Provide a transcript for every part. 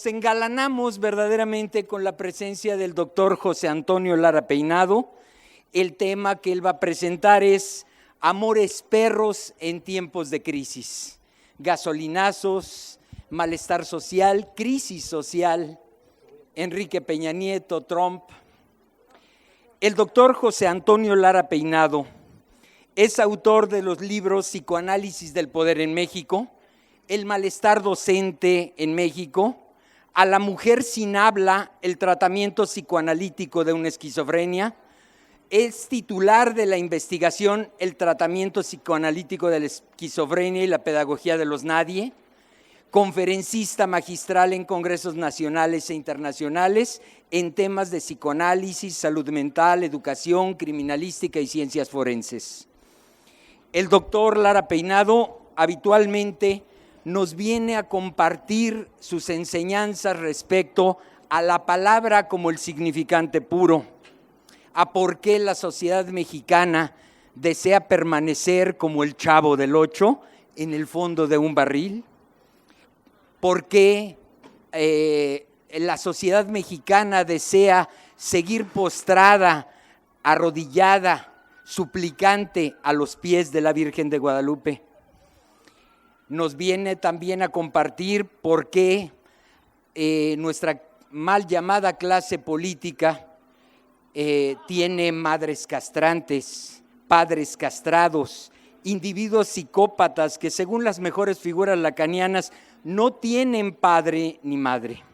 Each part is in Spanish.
nos engalanamos verdaderamente con la presencia del doctor José Antonio Lara Peinado. El tema que él va a presentar es Amores perros en tiempos de crisis, gasolinazos, malestar social, crisis social, Enrique Peña Nieto, Trump. El doctor José Antonio Lara Peinado es autor de los libros Psicoanálisis del poder en México, El malestar docente en México, A la mujer sin habla, el tratamiento psicoanalítico de una esquizofrenia. Es titular de la investigación El tratamiento psicoanalítico de la esquizofrenia y la pedagogía de los nadie, conferencista magistral en congresos nacionales e internacionales en temas de psicoanálisis, salud mental, educación, criminalística y ciencias forenses. El doctor Lara Peinado habitualmente nos viene a compartir sus enseñanzas respecto a la palabra como el significante puro, a por qué la sociedad mexicana desea permanecer como el Chavo del Ocho en el fondo de un barril, por qué la sociedad mexicana desea seguir postrada, arrodillada, suplicante a los pies de la Virgen de Guadalupe. Nos viene también a compartir por qué nuestra mal llamada clase política tiene madres castrantes, padres castrados, individuos psicópatas que según las mejores figuras lacanianas no tienen padre ni madre.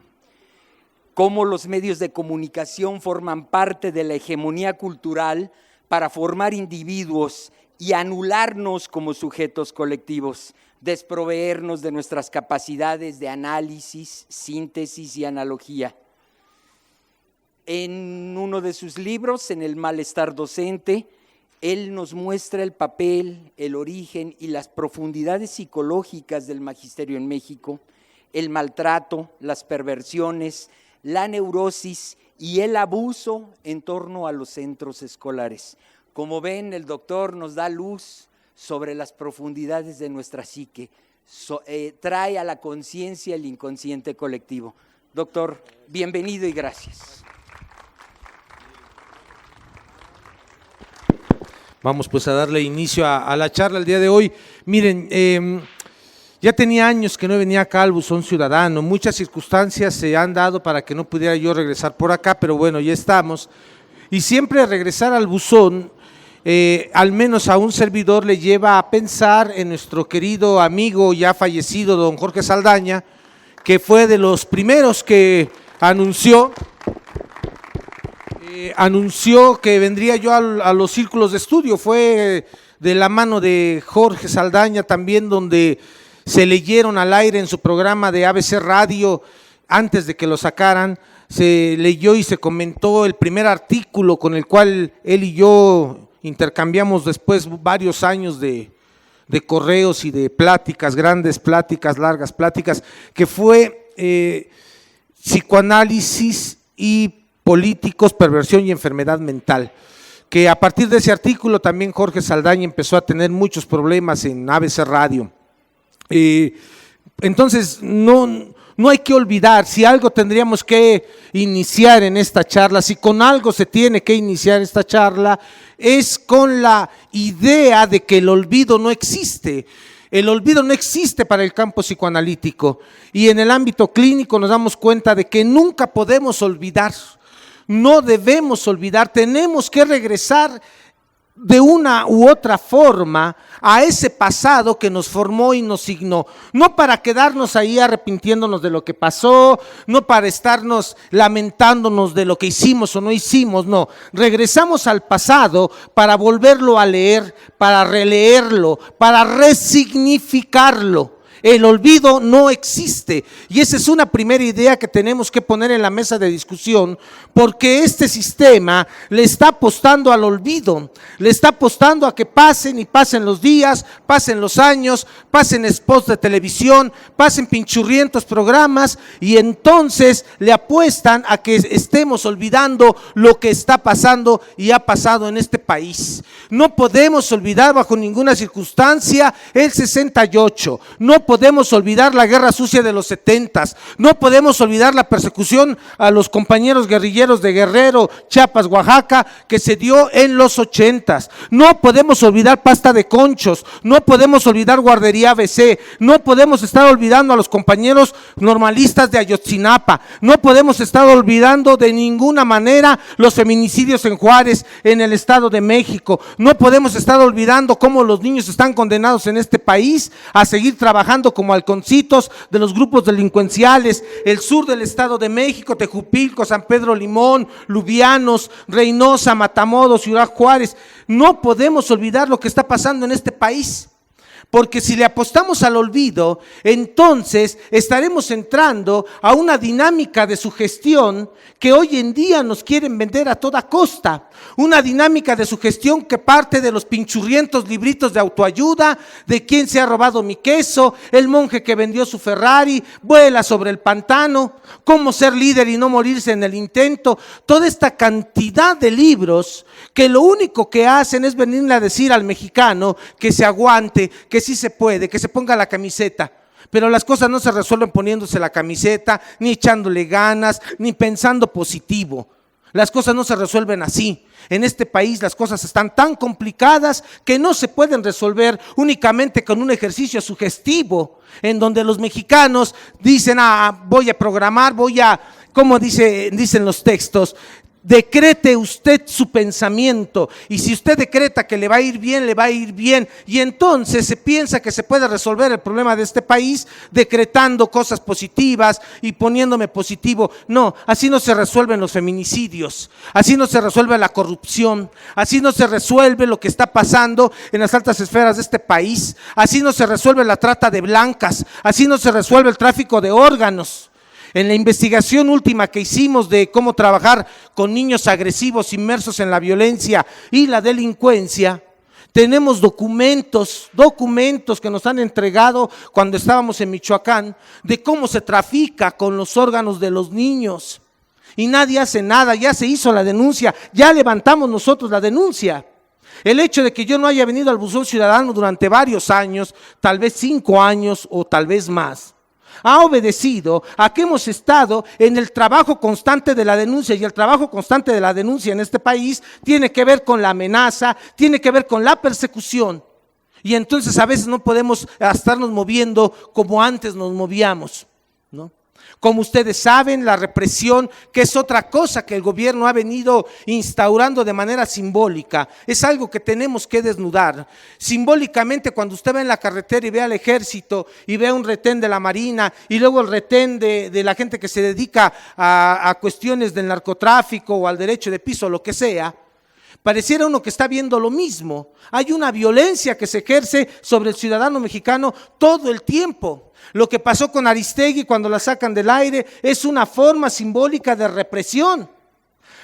Cómo los medios de comunicación forman parte de la hegemonía cultural para formar individuos y anularnos como sujetos colectivos, desproveernos de nuestras capacidades de análisis, síntesis y analogía. En uno de sus libros, en El malestar docente, él nos muestra el papel, el origen y las profundidades psicológicas del magisterio en México, el maltrato, las perversiones, la neurosis y el abuso en torno a los centros escolares. Como ven, el doctor nos da luz sobre las profundidades de nuestra psique, trae a la conciencia el inconsciente colectivo. Doctor, bienvenido y gracias. Vamos pues a darle inicio a la charla el día de hoy. Miren, ya tenía años que no venía acá al Buzón Ciudadano, muchas circunstancias se han dado para que no pudiera yo regresar por acá, pero bueno, ya estamos. Y siempre regresar al Buzón, al menos a un servidor le lleva a pensar en nuestro querido amigo ya fallecido, don Jorge Saldaña, que fue de los primeros que anunció que vendría yo a los círculos de estudio. Fue de la mano de Jorge Saldaña también donde se leyeron al aire en su programa de ABC Radio, antes de que lo sacaran, se leyó y se comentó el primer artículo con el cual él y yo intercambiamos después varios años de correos y de pláticas, grandes pláticas, largas pláticas, que fue psicoanálisis y políticos, perversión y enfermedad mental, que a partir de ese artículo también Jorge Saldaña empezó a tener muchos problemas en ABC Radio. Entonces no hay que olvidar, si algo tendríamos que iniciar en esta charla, si con algo se tiene que iniciar esta charla, es con la idea de que el olvido no existe. El olvido no existe para el campo psicoanalítico y en el ámbito clínico nos damos cuenta de que nunca podemos olvidar. No debemos olvidar, tenemos que regresar de una u otra forma a ese pasado que nos formó y nos signó, no para quedarnos ahí arrepintiéndonos de lo que pasó, no para estarnos lamentándonos de lo que hicimos o no hicimos, no, regresamos al pasado para volverlo a leer, para releerlo, para resignificarlo. El olvido no existe y esa es una primera idea que tenemos que poner en la mesa de discusión, porque este sistema le está apostando al olvido, le está apostando a que pasen y pasen los días, pasen los años, pasen spots de televisión, pasen pinchurrientos programas y entonces le apuestan a que estemos olvidando lo que está pasando y ha pasado en este país. No podemos olvidar bajo ninguna circunstancia el 68, no podemos olvidar la guerra sucia de los 70s, no podemos olvidar la persecución a los compañeros guerrilleros de Guerrero, Chiapas, Oaxaca, que se dio en los 80s. No podemos olvidar Pasta de Conchos, no podemos olvidar Guardería ABC, no podemos estar olvidando a los compañeros normalistas de Ayotzinapa, no podemos estar olvidando de ninguna manera los feminicidios en Juárez, en el Estado de México. No podemos estar olvidando cómo los niños están condenados en este país a seguir trabajando como halconcitos de los grupos delincuenciales. El sur del Estado de México, Tejupilco, San Pedro Limón, Lubianos, Reynosa, Matamoros, Ciudad Juárez. No podemos olvidar lo que está pasando en este país, porque si le apostamos al olvido, entonces estaremos entrando a una dinámica de sugestión que hoy en día nos quieren vender a toda costa. Una dinámica de sugestión que parte de los pinchurrientos libritos de autoayuda, de quién se ha robado mi queso, el monje que vendió su Ferrari, vuela sobre el pantano, cómo ser líder y no morirse en el intento. Toda esta cantidad de libros que lo único que hacen es venirle a decir al mexicano que se aguante, que sí se puede, que se ponga la camiseta. Pero las cosas no se resuelven poniéndose la camiseta, ni echándole ganas, ni pensando positivo. Las cosas no se resuelven así. En este país las cosas están tan complicadas que no se pueden resolver únicamente con un ejercicio sugestivo, en donde los mexicanos dicen, voy a programar, como dicen los textos, decrete usted su pensamiento, y si usted decreta que le va a ir bien, le va a ir bien, y entonces se piensa que se puede resolver el problema de este país decretando cosas positivas y poniéndome positivo. No, así no se resuelven los feminicidios, así no se resuelve la corrupción, así no se resuelve lo que está pasando en las altas esferas de este país, así no se resuelve la trata de blancas, así no se resuelve el tráfico de órganos. En la investigación última que hicimos de cómo trabajar con niños agresivos inmersos en la violencia y la delincuencia, tenemos documentos que nos han entregado cuando estábamos en Michoacán, de cómo se trafica con los órganos de los niños. Y nadie hace nada, ya se hizo la denuncia, ya levantamos nosotros la denuncia. El hecho de que yo no haya venido al Buzón Ciudadano durante varios años, tal vez 5 años o tal vez más, ha obedecido a que hemos estado en el trabajo constante de la denuncia, y el trabajo constante de la denuncia en este país tiene que ver con la amenaza, tiene que ver con la persecución, y entonces a veces no podemos estarnos moviendo como antes nos movíamos, ¿no? Como ustedes saben, la represión, que es otra cosa que el gobierno ha venido instaurando de manera simbólica, es algo que tenemos que desnudar. Simbólicamente, cuando usted va en la carretera y ve al ejército y ve un retén de la Marina y luego el retén de la gente que se dedica a cuestiones del narcotráfico o al derecho de piso, lo que sea, pareciera uno que está viendo lo mismo. Hay una violencia que se ejerce sobre el ciudadano mexicano todo el tiempo. Lo que pasó con Aristegui cuando la sacan del aire es una forma simbólica de represión.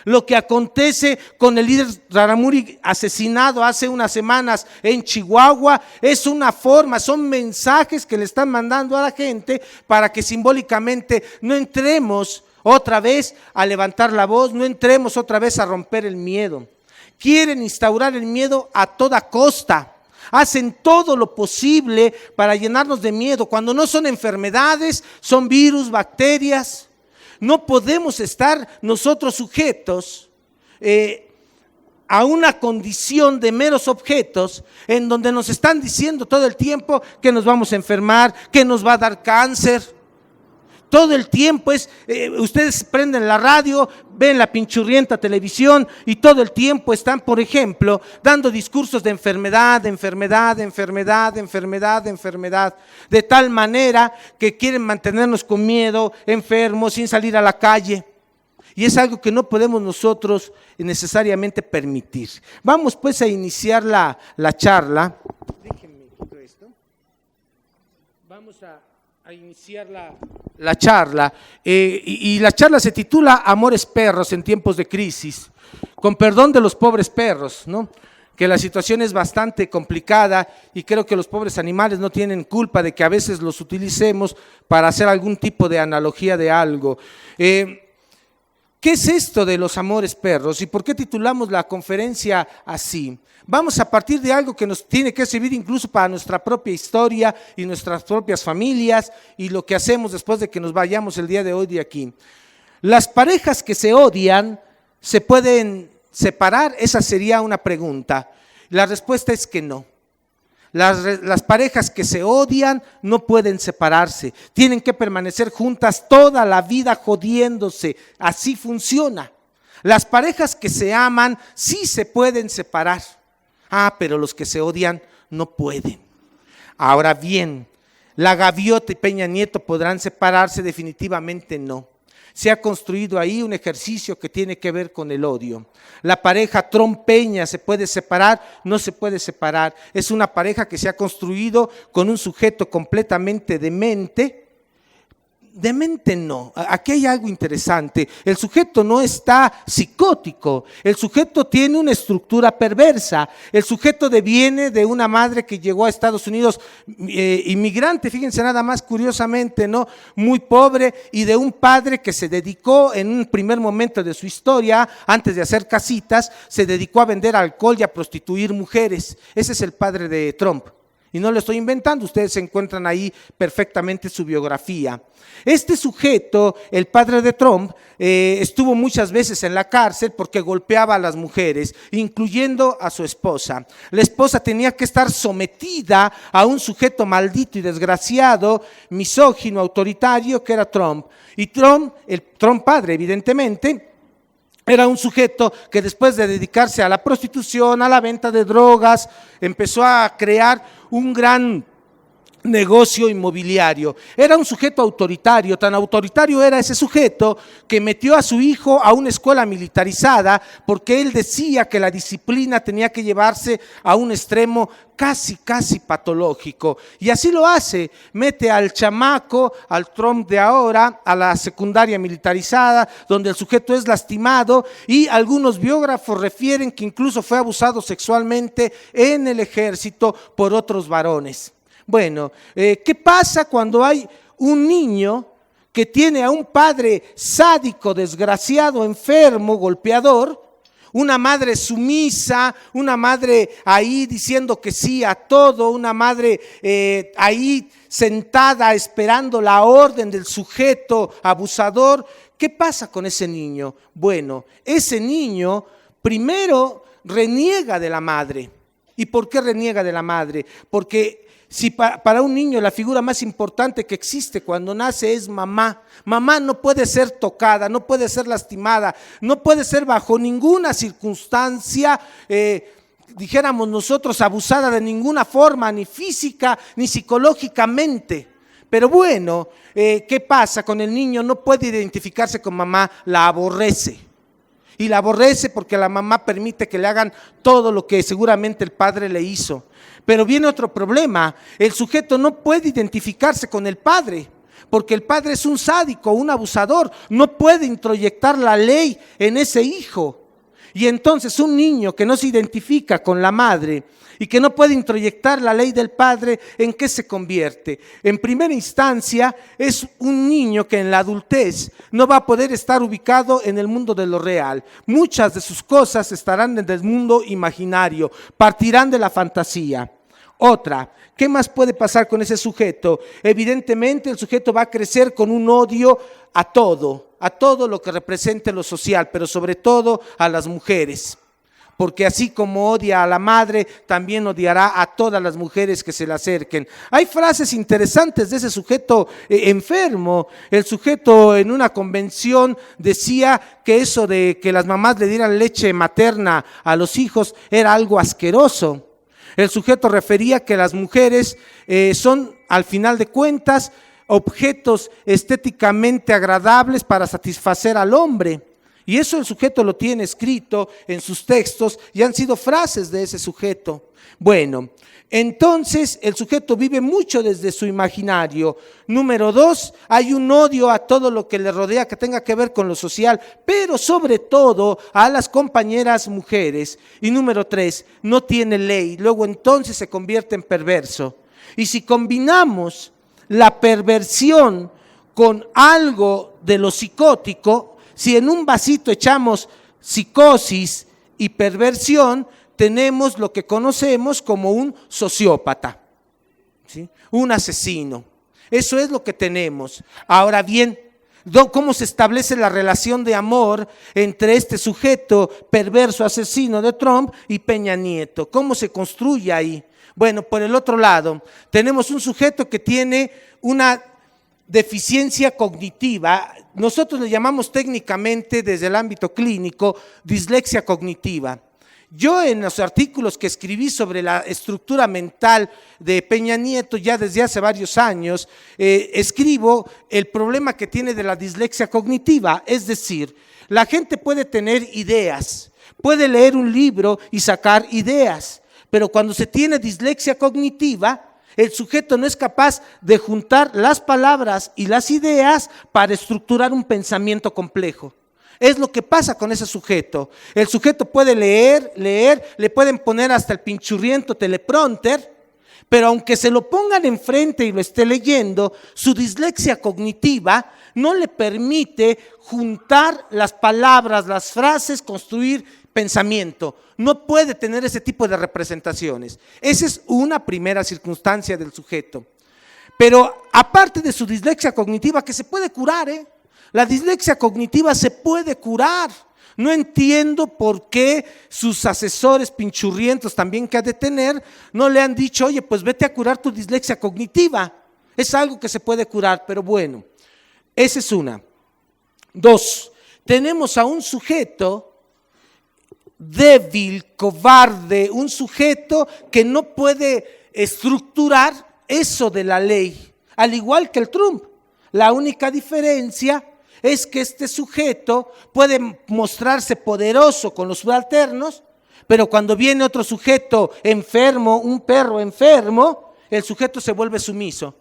Lo que acontece con el líder Raramuri asesinado hace unas semanas en Chihuahua es una forma, son mensajes que le están mandando a la gente para que simbólicamente no entremos otra vez a levantar la voz, no entremos otra vez a romper el miedo. Quieren instaurar el miedo a toda costa. Hacen todo lo posible para llenarnos de miedo, cuando no son enfermedades, son virus, bacterias. No podemos estar nosotros sujetos a una condición de meros objetos en donde nos están diciendo todo el tiempo que nos vamos a enfermar, que nos va a dar cáncer. Todo el tiempo ustedes prenden la radio, ven la pinchurrienta televisión y todo el tiempo están, por ejemplo, dando discursos de enfermedad, de tal manera que quieren mantenernos con miedo, enfermos, sin salir a la calle. Y es algo que no podemos nosotros necesariamente permitir. Vamos pues a iniciar la charla. Déjenme quitar esto. Vamos a iniciar la charla, y la charla se titula Amores perros en tiempos de crisis, con perdón de los pobres perros, ¿no? Que la situación es bastante complicada y creo que los pobres animales no tienen culpa de que a veces los utilicemos para hacer algún tipo de analogía de algo. ¿Qué es esto de los amores perros y por qué titulamos la conferencia así? Vamos a partir de algo que nos tiene que servir incluso para nuestra propia historia y nuestras propias familias y lo que hacemos después de que nos vayamos el día de hoy de aquí. ¿Las parejas que se odian se pueden separar? Esa sería una pregunta. La respuesta es que no. Las parejas que se odian no pueden separarse, tienen que permanecer juntas toda la vida jodiéndose, así funciona. Las parejas que se aman sí se pueden separar, pero los que se odian no pueden. Ahora bien, ¿la gaviota y Peña Nieto podrán separarse? Definitivamente no. Se ha construido ahí un ejercicio que tiene que ver con el odio. La pareja Trump-Peña se puede separar, no se puede separar. Es una pareja que se ha construido con un sujeto completamente demente. Demente no, aquí hay algo interesante, el sujeto no está psicótico, el sujeto tiene una estructura perversa, el sujeto deviene de una madre que llegó a Estados Unidos inmigrante, fíjense nada más curiosamente, ¿no? Muy pobre, y de un padre que se dedicó en un primer momento de su historia, antes de hacer casitas, se dedicó a vender alcohol y a prostituir mujeres. Ese es el padre de Trump. Y no lo estoy inventando, ustedes encuentran ahí perfectamente su biografía. Este sujeto, el padre de Trump, estuvo muchas veces en la cárcel porque golpeaba a las mujeres, incluyendo a su esposa. La esposa tenía que estar sometida a un sujeto maldito y desgraciado, misógino, autoritario, que era Trump. Y Trump, el Trump padre, evidentemente, era un sujeto que después de dedicarse a la prostitución, a la venta de drogas, empezó a crear un gran negocio inmobiliario. Era un sujeto autoritario, tan autoritario era ese sujeto que metió a su hijo a una escuela militarizada porque él decía que la disciplina tenía que llevarse a un extremo casi patológico. Y así lo hace, mete al chamaco, al Trump de ahora, a la secundaria militarizada, donde el sujeto es lastimado y algunos biógrafos refieren que incluso fue abusado sexualmente en el ejército por otros varones. Bueno, ¿qué pasa cuando hay un niño que tiene a un padre sádico, desgraciado, enfermo, golpeador, una madre sumisa, una madre ahí diciendo que sí a todo, una madre ahí sentada esperando la orden del sujeto abusador? ¿Qué pasa con ese niño? Bueno, ese niño primero reniega de la madre. ¿Y por qué reniega de la madre? Porque si para un niño la figura más importante que existe cuando nace es mamá, mamá no puede ser tocada, no puede ser lastimada, no puede ser bajo ninguna circunstancia, dijéramos nosotros, abusada de ninguna forma, ni física ni psicológicamente. Pero bueno, ¿qué pasa con el niño? No puede identificarse con mamá, la aborrece. Y la aborrece porque la mamá permite que le hagan todo lo que seguramente el padre le hizo. Pero viene otro problema, el sujeto no puede identificarse con el padre, porque el padre es un sádico, un abusador, no puede introyectar la ley en ese hijo. Y entonces un niño que no se identifica con la madre y que no puede introyectar la ley del padre, ¿en qué se convierte? En primera instancia es un niño que en la adultez no va a poder estar ubicado en el mundo de lo real. Muchas de sus cosas estarán en el mundo imaginario, partirán de la fantasía. Otra, ¿qué más puede pasar con ese sujeto? Evidentemente el sujeto va a crecer con un odio a todo lo que represente lo social, pero sobre todo a las mujeres. Porque así como odia a la madre, también odiará a todas las mujeres que se le acerquen. Hay frases interesantes de ese sujeto enfermo. El sujeto en una convención decía que eso de que las mamás le dieran leche materna a los hijos era algo asqueroso. El sujeto refería que las mujeres son, al final de cuentas, objetos estéticamente agradables para satisfacer al hombre. Y eso el sujeto lo tiene escrito en sus textos y han sido frases de ese sujeto. Bueno, entonces el sujeto vive mucho desde su imaginario. Número 2, hay un odio a todo lo que le rodea que tenga que ver con lo social, pero sobre todo a las compañeras mujeres. Y número 3, no tiene ley, luego entonces se convierte en perverso. Y si combinamos la perversión con algo de lo psicótico, si en un vasito echamos psicosis y perversión, tenemos lo que conocemos como un sociópata, ¿sí? Un asesino. Eso es lo que tenemos. Ahora bien, ¿cómo se establece la relación de amor entre este sujeto perverso asesino de Trump y Peña Nieto? ¿Cómo se construye ahí? Bueno, por el otro lado, tenemos un sujeto que tiene una deficiencia cognitiva. Nosotros le llamamos técnicamente desde el ámbito clínico dislexia cognitiva. Yo en los artículos que escribí sobre la estructura mental de Peña Nieto ya desde hace varios años, escribo el problema que tiene de la dislexia cognitiva, es decir, la gente puede tener ideas, puede leer un libro y sacar ideas, pero cuando se tiene dislexia cognitiva, el sujeto no es capaz de juntar las palabras y las ideas para estructurar un pensamiento complejo. Es lo que pasa con ese sujeto. El sujeto puede leer, le pueden poner hasta el pinchurriento teleprompter, pero aunque se lo pongan enfrente y lo esté leyendo, su dislexia cognitiva no le permite juntar las palabras, las frases, construir pensamiento. No puede tener ese tipo de representaciones. Esa es una primera circunstancia del sujeto. Pero aparte de su dislexia cognitiva, que se puede curar, la dislexia cognitiva se puede curar. No entiendo por qué sus asesores pinchurrientos también que ha de tener no le han dicho, oye, pues vete a curar tu dislexia cognitiva. Es algo que se puede curar, pero bueno, esa es una. Dos, tenemos a un sujeto débil, cobarde, un sujeto que no puede estructurar eso de la ley, al igual que el Trump. La única diferencia es que este sujeto puede mostrarse poderoso con los subalternos, pero cuando viene otro sujeto enfermo, un perro enfermo, el sujeto se vuelve sumiso.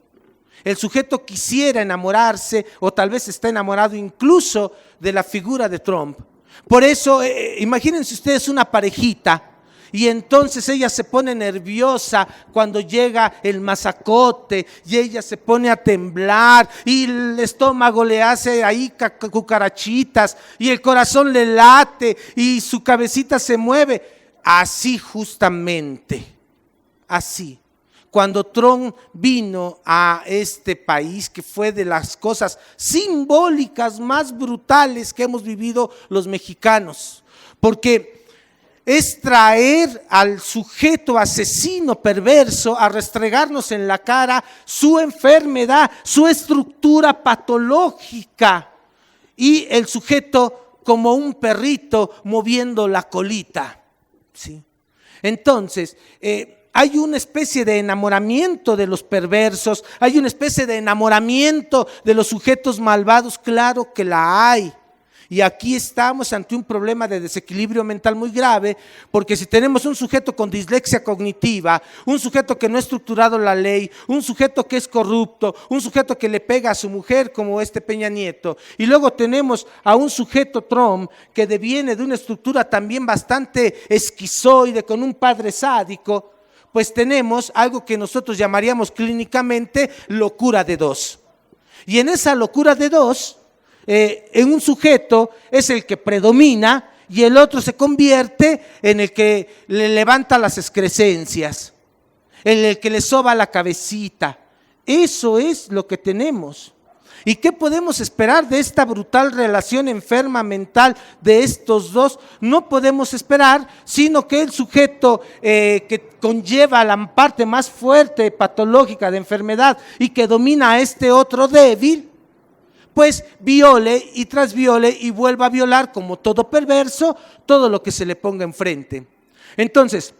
El sujeto quisiera enamorarse o tal vez está enamorado incluso de la figura de Trump. Por eso, imagínense ustedes una parejita y entonces ella se pone nerviosa cuando llega el mazacote y ella se pone a temblar y el estómago le hace ahí cucarachitas y el corazón le late y su cabecita se mueve. Así justamente, así. Cuando Trump vino a este país, que fue de las cosas simbólicas más brutales que hemos vivido los mexicanos, porque es traer al sujeto asesino perverso a restregarnos en la cara su enfermedad, su estructura patológica y el sujeto como un perrito moviendo la colita, ¿sí? Entonces, hay una especie de enamoramiento de los perversos, hay una especie de enamoramiento de los sujetos malvados, claro que la hay. Y aquí estamos ante un problema de desequilibrio mental muy grave, porque si tenemos un sujeto con dislexia cognitiva, un sujeto que no ha estructurado la ley, un sujeto que es corrupto, un sujeto que le pega a su mujer como este Peña Nieto, y luego tenemos a un sujeto Trump que deviene de una estructura también bastante esquizoide con un padre sádico, pues tenemos algo que nosotros llamaríamos clínicamente locura de dos. Y en esa locura de dos, en un sujeto es el que predomina y el otro se convierte en el que le levanta las excrescencias, en el que le soba la cabecita. Eso es lo que tenemos. ¿Y qué podemos esperar de esta brutal relación enferma mental de estos dos? No podemos esperar, sino que el sujeto que conlleva la parte más fuerte patológica de enfermedad y que domina a este otro débil, pues viole y trasviole y vuelva a violar, como todo perverso, todo lo que se le ponga enfrente. Entonces,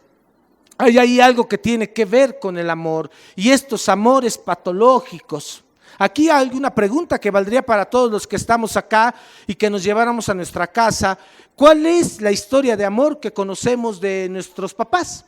hay ahí algo que tiene que ver con el amor y estos amores patológicos. Aquí hay una pregunta que valdría para todos los que estamos acá y que nos lleváramos a nuestra casa. ¿Cuál es la historia de amor que conocemos de nuestros papás?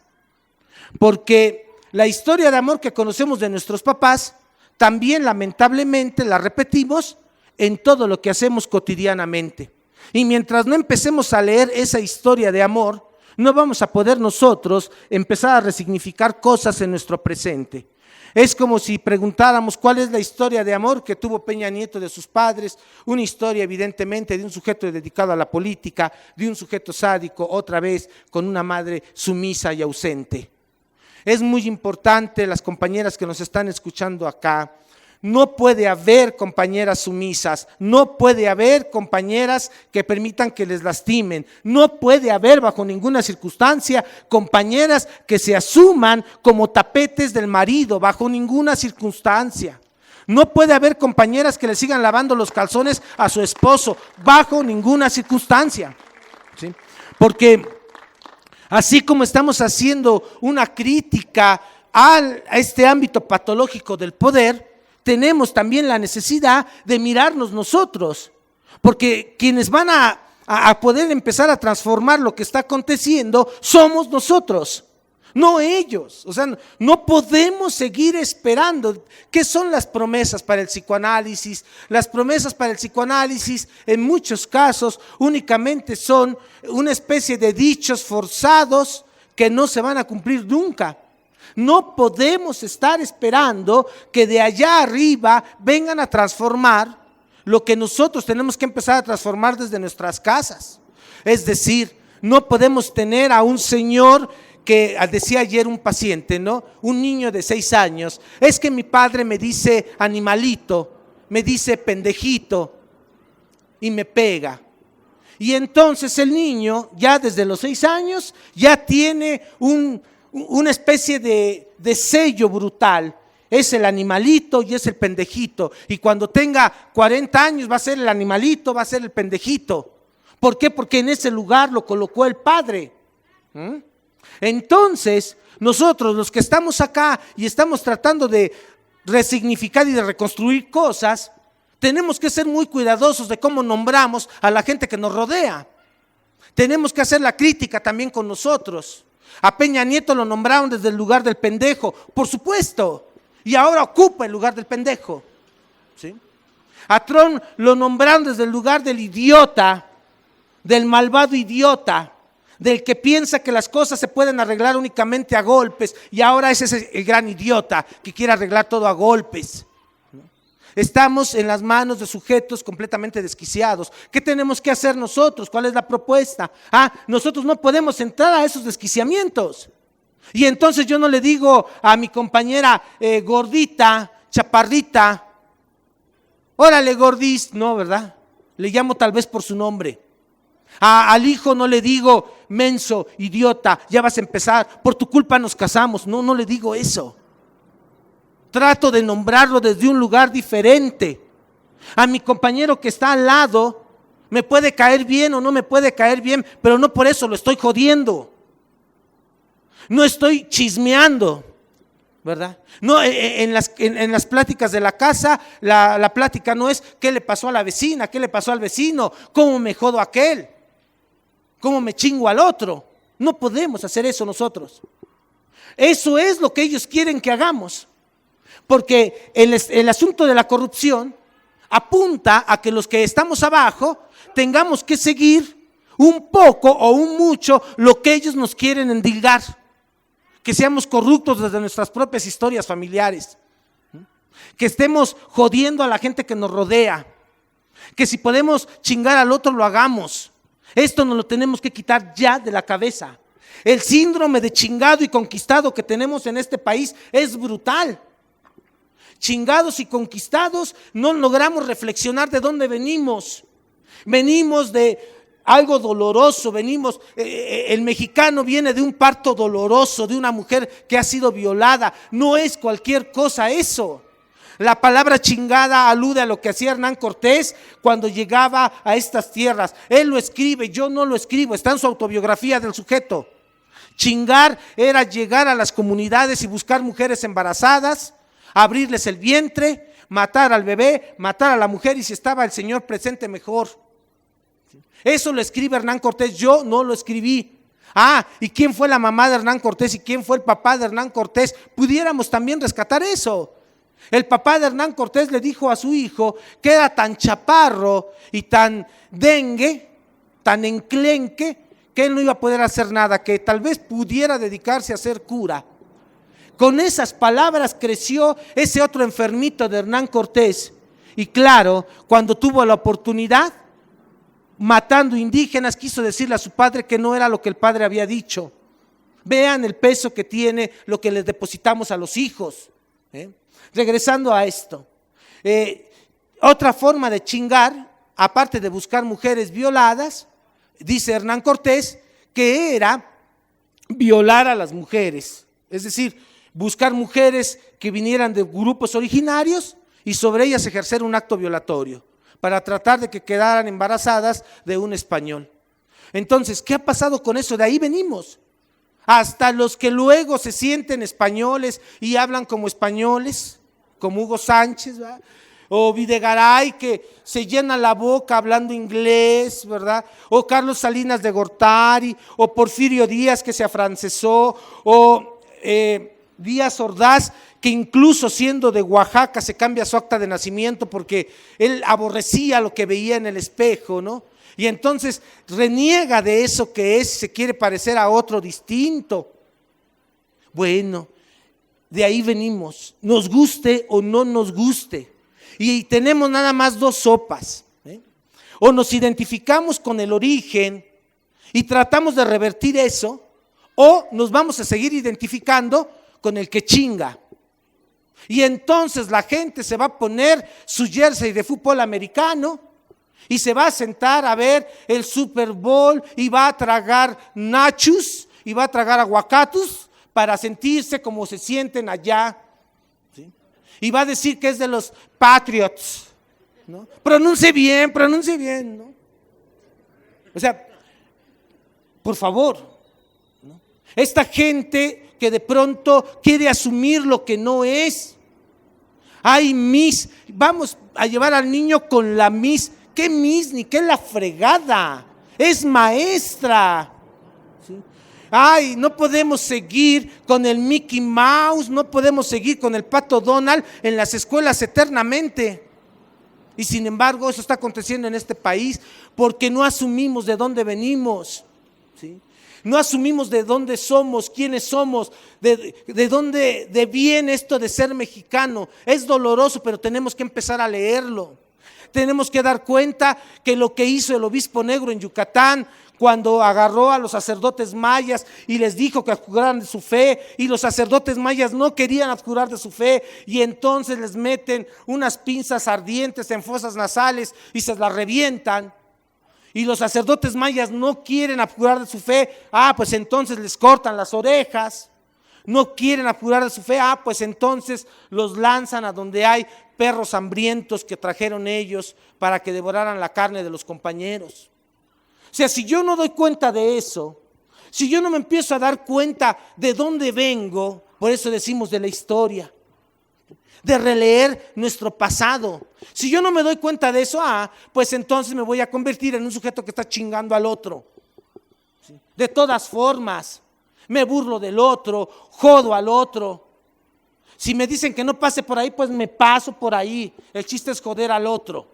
Porque la historia de amor que conocemos de nuestros papás también lamentablemente la repetimos en todo lo que hacemos cotidianamente. Y mientras no empecemos a leer esa historia de amor, no vamos a poder nosotros empezar a resignificar cosas en nuestro presente. Es como si preguntáramos cuál es la historia de amor que tuvo Peña Nieto de sus padres, una historia evidentemente de un sujeto dedicado a la política, de un sujeto sádico, otra vez con una madre sumisa y ausente. Es muy importante, las compañeras que nos están escuchando acá, no puede haber compañeras sumisas, no puede haber compañeras que permitan que les lastimen, no puede haber bajo ninguna circunstancia compañeras que se asuman como tapetes del marido, bajo ninguna circunstancia. No puede haber compañeras que le sigan lavando los calzones a su esposo, bajo ninguna circunstancia. ¿Sí? Porque así como estamos haciendo una crítica a este ámbito patológico del poder, tenemos también la necesidad de mirarnos nosotros, porque quienes van a poder empezar a transformar lo que está aconteciendo somos nosotros, no ellos. O sea, no podemos seguir esperando. ¿Qué son las promesas para el psicoanálisis? Las promesas para el psicoanálisis en muchos casos únicamente son una especie de dichos forzados que no se van a cumplir nunca. No podemos estar esperando que de allá arriba vengan a transformar lo que nosotros tenemos que empezar a transformar desde nuestras casas. Es decir, no podemos tener a un señor que, decía ayer un paciente, ¿no? Un niño de 6 años, es que mi padre me dice animalito, me dice pendejito y me pega. Y entonces el niño ya desde los 6 años ya tiene una especie de sello brutal. Es el animalito y es el pendejito. Y cuando tenga 40 años va a ser el animalito, va a ser el pendejito. ¿Por qué? Porque en ese lugar lo colocó el padre. Entonces, nosotros los que estamos acá y estamos tratando de resignificar y de reconstruir cosas, tenemos que ser muy cuidadosos de cómo nombramos a la gente que nos rodea. Tenemos que hacer la crítica también con nosotros. A Peña Nieto lo nombraron desde el lugar del pendejo, por supuesto, y ahora ocupa el lugar del pendejo. ¿Sí? A Trump lo nombraron desde el lugar del idiota, del malvado idiota, del que piensa que las cosas se pueden arreglar únicamente a golpes, y ahora ese es el gran idiota que quiere arreglar todo a golpes. Estamos en las manos de sujetos completamente desquiciados. ¿Qué tenemos que hacer nosotros? ¿Cuál es la propuesta? Nosotros no podemos entrar a esos desquiciamientos. Y entonces yo no le digo a mi compañera gordita, chaparrita, órale gordis, no, ¿verdad? Le llamo tal vez por su nombre. Al hijo no le digo menso, idiota, ya vas a empezar, por tu culpa nos casamos. No, no le digo eso. Trato de nombrarlo desde un lugar diferente. A mi compañero que está al lado me puede caer bien o no me puede caer bien, pero no por eso lo estoy jodiendo. No estoy chismeando, ¿verdad? No, en las pláticas de la casa, la plática no es qué le pasó a la vecina, qué le pasó al vecino, cómo me jodo a aquel, cómo me chingo al otro. No podemos hacer eso nosotros. Eso es lo que ellos quieren que hagamos. Porque el asunto de la corrupción apunta a que los que estamos abajo tengamos que seguir un poco o un mucho lo que ellos nos quieren endilgar, que seamos corruptos desde nuestras propias historias familiares, que estemos jodiendo a la gente que nos rodea, que si podemos chingar al otro lo hagamos. Esto nos lo tenemos que quitar ya de la cabeza. El síndrome de chingado y conquistado que tenemos en este país es brutal. Chingados y conquistados, no logramos reflexionar de dónde venimos. Venimos de algo doloroso, el mexicano viene de un parto doloroso, de una mujer que ha sido violada. No es cualquier cosa eso. La palabra chingada alude a lo que hacía Hernán Cortés cuando llegaba a estas tierras. Él lo escribe, yo no lo escribo, está en su autobiografía del sujeto. Chingar era llegar a las comunidades y buscar mujeres embarazadas, abrirles el vientre, matar al bebé, matar a la mujer y si estaba el Señor presente mejor. Eso lo escribe Hernán Cortés, yo no lo escribí. ¿Y quién fue la mamá de Hernán Cortés y quién fue el papá de Hernán Cortés? Pudiéramos también rescatar eso. El papá de Hernán Cortés le dijo a su hijo que era tan chaparro y tan dengue, tan enclenque, que él no iba a poder hacer nada, que tal vez pudiera dedicarse a ser cura. Con esas palabras creció ese otro enfermito de Hernán Cortés. Y claro, cuando tuvo la oportunidad, matando indígenas, quiso decirle a su padre que no era lo que el padre había dicho. Vean el peso que tiene lo que les depositamos a los hijos. Regresando a esto, otra forma de chingar, aparte de buscar mujeres violadas, dice Hernán Cortés, que era violar a las mujeres, es decir, buscar mujeres que vinieran de grupos originarios y sobre ellas ejercer un acto violatorio para tratar de que quedaran embarazadas de un español. Entonces, ¿qué ha pasado con eso? De ahí venimos. Hasta los que luego se sienten españoles y hablan como españoles, como Hugo Sánchez, ¿verdad? O Videgaray, que se llena la boca hablando inglés, ¿verdad? O Carlos Salinas de Gortari, o Porfirio Díaz, que se afrancesó, o Díaz Ordaz, que incluso siendo de Oaxaca se cambia su acta de nacimiento porque él aborrecía lo que veía en el espejo, ¿no? Y entonces reniega de eso que es, se quiere parecer a otro distinto. Bueno, de ahí venimos, nos guste o no nos guste. Y tenemos nada más dos sopas. O nos identificamos con el origen y tratamos de revertir eso, o nos vamos a seguir identificando con el que chinga. Y entonces la gente se va a poner su jersey de fútbol americano y se va a sentar a ver el Super Bowl y va a tragar nachos y va a tragar aguacatos para sentirse como se sienten allá, ¿sí? Y va a decir que es de los Patriots, ¿no? Pronuncie bien, ¿no? O sea, por favor, ¿no? Esta gente que de pronto quiere asumir lo que no es. Ay, Miss, vamos a llevar al niño con la Miss. ¿Qué Miss? Ni qué la fregada. Es maestra. ¿Sí? Ay, no podemos seguir con el Mickey Mouse, no podemos seguir con el Pato Donald en las escuelas eternamente. Y sin embargo, eso está aconteciendo en este país porque no asumimos de dónde venimos, ¿sí? No asumimos de dónde somos, quiénes somos, de dónde viene esto de ser mexicano. Es doloroso, pero tenemos que empezar a leerlo. Tenemos que dar cuenta que lo que hizo el obispo negro en Yucatán, cuando agarró a los sacerdotes mayas y les dijo que abjuraran de su fe, y los sacerdotes mayas no querían abjurar de su fe, y entonces les meten unas pinzas ardientes en fosas nasales y se las revientan. Y los sacerdotes mayas no quieren abjurar de su fe, pues entonces les cortan las orejas. No quieren abjurar de su fe, pues entonces los lanzan a donde hay perros hambrientos que trajeron ellos para que devoraran la carne de los compañeros. O sea, si yo no doy cuenta de eso, si yo no me empiezo a dar cuenta de dónde vengo, por eso decimos de la historia, de releer nuestro pasado. Si yo no me doy cuenta de eso, pues entonces me voy a convertir en un sujeto que está chingando al otro. ¿Sí? De todas formas, me burlo del otro, jodo al otro. Si me dicen que no pase por ahí, pues me paso por ahí. El chiste es joder al otro.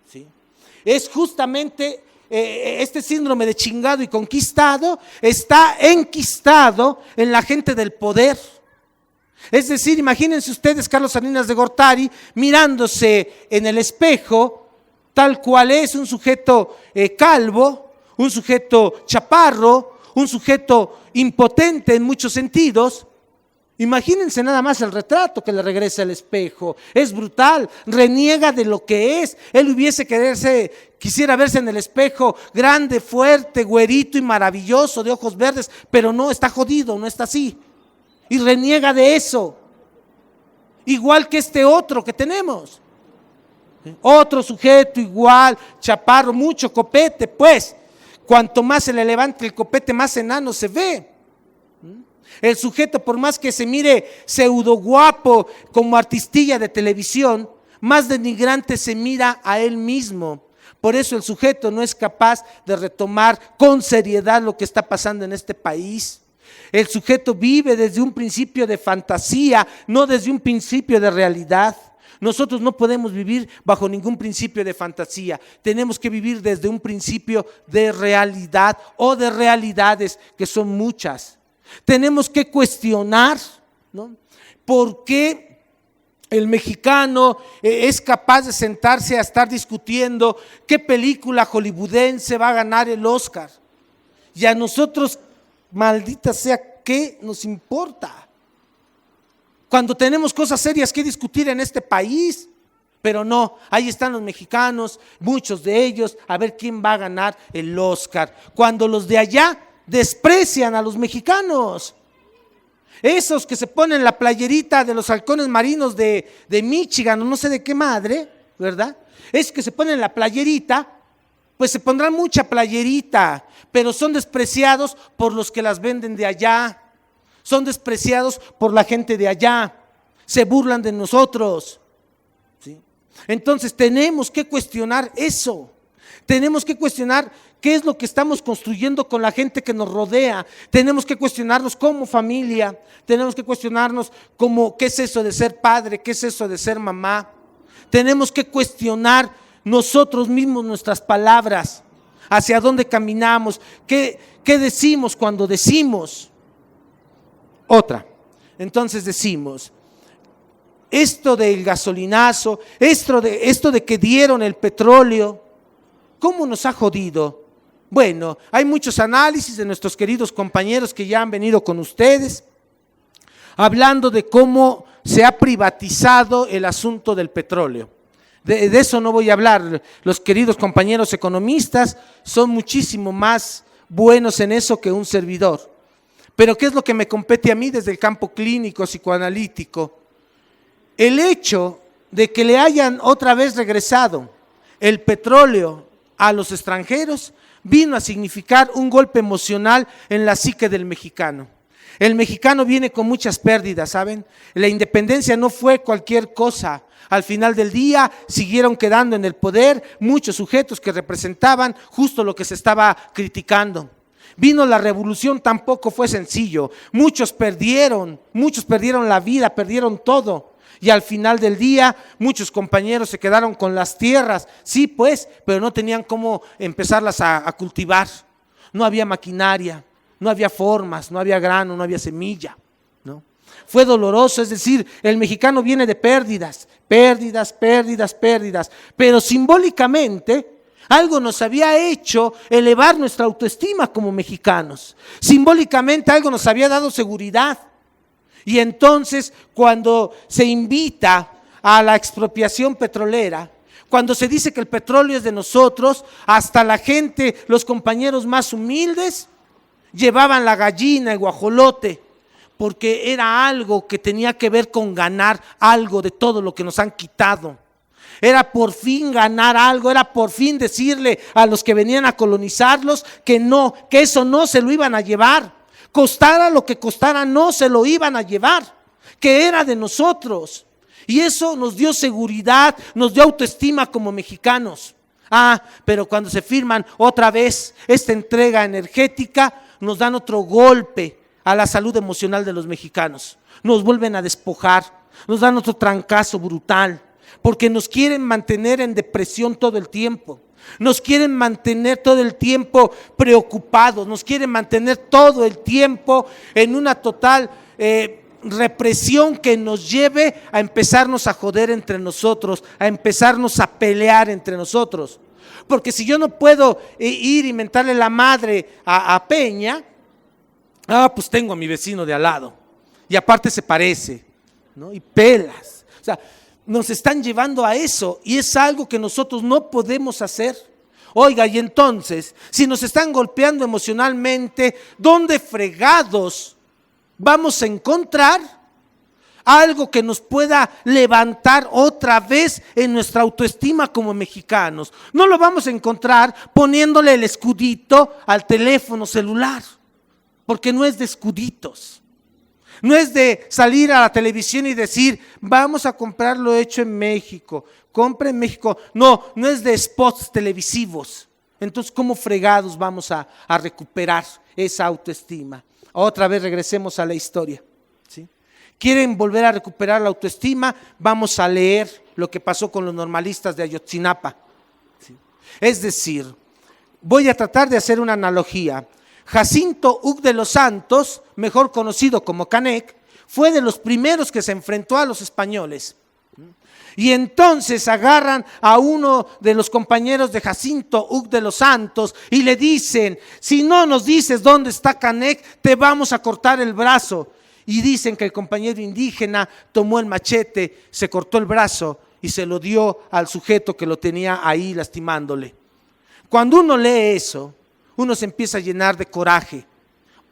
¿Sí? Es justamente este síndrome de chingado y conquistado, está enquistado en la gente del poder. Es decir, imagínense ustedes Carlos Salinas de Gortari mirándose en el espejo, tal cual es un sujeto calvo, un sujeto chaparro, un sujeto impotente en muchos sentidos. Imagínense nada más el retrato que le regresa el espejo. Es brutal, reniega de lo que es. Él quisiera verse en el espejo grande, fuerte, güerito y maravilloso, de ojos verdes, pero no, está jodido, no está así. Y reniega de eso. Igual que este otro que tenemos. Otro sujeto igual, chaparro, mucho copete, pues. Cuanto más se le levante el copete, más enano se ve. El sujeto, por más que se mire pseudo guapo como artistilla de televisión, más denigrante se mira a él mismo. Por eso el sujeto no es capaz de retomar con seriedad lo que está pasando en este país. El sujeto vive desde un principio de fantasía, no desde un principio de realidad. Nosotros no podemos vivir bajo ningún principio de fantasía. Tenemos que vivir desde un principio de realidad o de realidades, que son muchas. Tenemos que cuestionar ¿no? ¿Por qué el mexicano es capaz de sentarse a estar discutiendo qué película hollywoodense va a ganar el Oscar? Y a nosotros, maldita sea, ¿qué nos importa? Cuando tenemos cosas serias que discutir en este país. Pero no, ahí están los mexicanos, muchos de ellos, a ver quién va a ganar el Oscar. Cuando los de allá desprecian a los mexicanos. Esos que se ponen la playerita de los halcones marinos de Michigan, o no sé de qué madre, ¿verdad? Esos que se ponen la playerita, pues se pondrán mucha playerita, pero son despreciados por los que las venden de allá. Son despreciados por la gente de allá. Se burlan de nosotros. ¿Sí? Entonces tenemos que cuestionar eso. Tenemos que cuestionar qué es lo que estamos construyendo con la gente que nos rodea. Tenemos que cuestionarnos como familia. Tenemos que cuestionarnos qué es eso de ser padre, qué es eso de ser mamá. Tenemos que cuestionar nosotros mismos nuestras palabras, hacia dónde caminamos, qué decimos cuando decimos. Otra, entonces decimos, esto del gasolinazo, esto de que dieron el petróleo, ¿cómo nos ha jodido? Bueno, hay muchos análisis de nuestros queridos compañeros que ya han venido con ustedes, hablando de cómo se ha privatizado el asunto del petróleo. De eso no voy a hablar, los queridos compañeros economistas son muchísimo más buenos en eso que un servidor. Pero ¿qué es lo que me compete a mí desde el campo clínico, psicoanalítico? El hecho de que le hayan otra vez regresado el petróleo a los extranjeros vino a significar un golpe emocional en la psique del mexicano. El mexicano viene con muchas pérdidas, ¿saben? La independencia no fue cualquier cosa. Al final del día siguieron quedando en el poder muchos sujetos que representaban justo lo que se estaba criticando. Vino la revolución, tampoco fue sencillo. Muchos perdieron la vida, perdieron todo. Y al final del día, muchos compañeros se quedaron con las tierras. Sí, pues, pero no tenían cómo empezarlas a cultivar. No había maquinaria, no había formas, no había grano, no había semilla, ¿no? Fue doloroso, es decir, el mexicano viene de pérdidas, pero simbólicamente algo nos había hecho elevar nuestra autoestima como mexicanos. Simbólicamente algo nos había dado seguridad. Y entonces cuando se invita a la expropiación petrolera, cuando se dice que el petróleo es de nosotros, hasta la gente, los compañeros más humildes, llevaban la gallina, el guajolote, porque era algo que tenía que ver con ganar algo de todo lo que nos han quitado. Era por fin ganar algo, era por fin decirle a los que venían a colonizarlos que no, que eso no se lo iban a llevar. Costara lo que costara, no se lo iban a llevar, que era de nosotros. Y eso nos dio seguridad, nos dio autoestima como mexicanos. Pero cuando se firman otra vez esta entrega energética, nos dan otro golpe a la salud emocional de los mexicanos. Nos vuelven a despojar, nos dan otro trancazo brutal, porque nos quieren mantener en depresión todo el tiempo. Nos quieren mantener todo el tiempo preocupados, nos quieren mantener todo el tiempo en una total represión que nos lleve a empezarnos a joder entre nosotros, a empezarnos a pelear entre nosotros. Porque si yo no puedo ir y mentarle la madre a Peña, pues tengo a mi vecino de al lado, y aparte se parece, ¿no? Y pelas, o sea, nos están llevando a eso y es algo que nosotros no podemos hacer. Oiga, y entonces, si nos están golpeando emocionalmente, ¿dónde fregados vamos a encontrar algo que nos pueda levantar otra vez en nuestra autoestima como mexicanos? No lo vamos a encontrar poniéndole el escudito al teléfono celular, porque no es de escuditos. No es de salir a la televisión y decir, vamos a comprar lo hecho en México, compre en México. No es de spots televisivos. Entonces, ¿cómo fregados vamos a recuperar esa autoestima? Otra vez regresemos a la historia, ¿sí? ¿Quieren volver a recuperar la autoestima? Vamos a leer lo que pasó con los normalistas de Ayotzinapa, ¿sí? Es decir, voy a tratar de hacer una analogía. Jacinto Hug de los Santos, mejor conocido como Canek, fue de los primeros que se enfrentó a los españoles. Y entonces agarran a uno de los compañeros de Jacinto Hug de los Santos y le dicen: si no nos dices dónde está Canek, te vamos a cortar el brazo. Y dicen que el compañero indígena tomó el machete, se cortó el brazo y se lo dio al sujeto que lo tenía ahí lastimándole. Cuando uno lee eso, uno se empieza a llenar de coraje.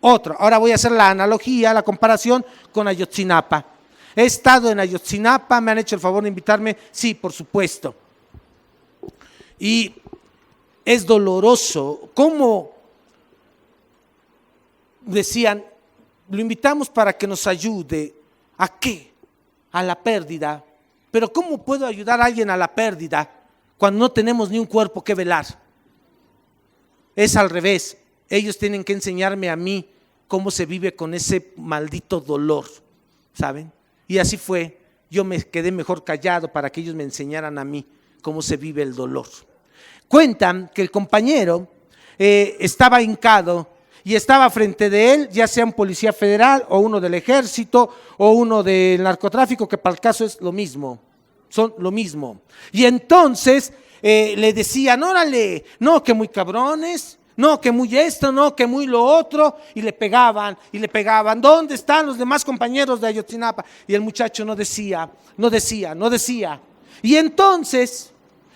Ahora voy a hacer la analogía, la comparación con Ayotzinapa. He estado en Ayotzinapa, me han hecho el favor de invitarme, sí, por supuesto. Y es doloroso, como decían, lo invitamos para que nos ayude. ¿A qué? A la pérdida. Pero ¿cómo puedo ayudar a alguien a la pérdida cuando no tenemos ni un cuerpo que velar? Es al revés. Ellos tienen que enseñarme a mí cómo se vive con ese maldito dolor, ¿saben? Y así fue. Yo me quedé mejor callado para que ellos me enseñaran a mí cómo se vive el dolor. Cuentan que el compañero estaba hincado y estaba frente de él, ya sea un policía federal o uno del ejército o uno del narcotráfico, que para el caso es lo mismo, son lo mismo. Y entonces le decían: órale, no, que muy cabrones, no, que muy esto, no, que muy lo otro, y le pegaban, ¿dónde están los demás compañeros de Ayotzinapa? Y el muchacho no decía. Y entonces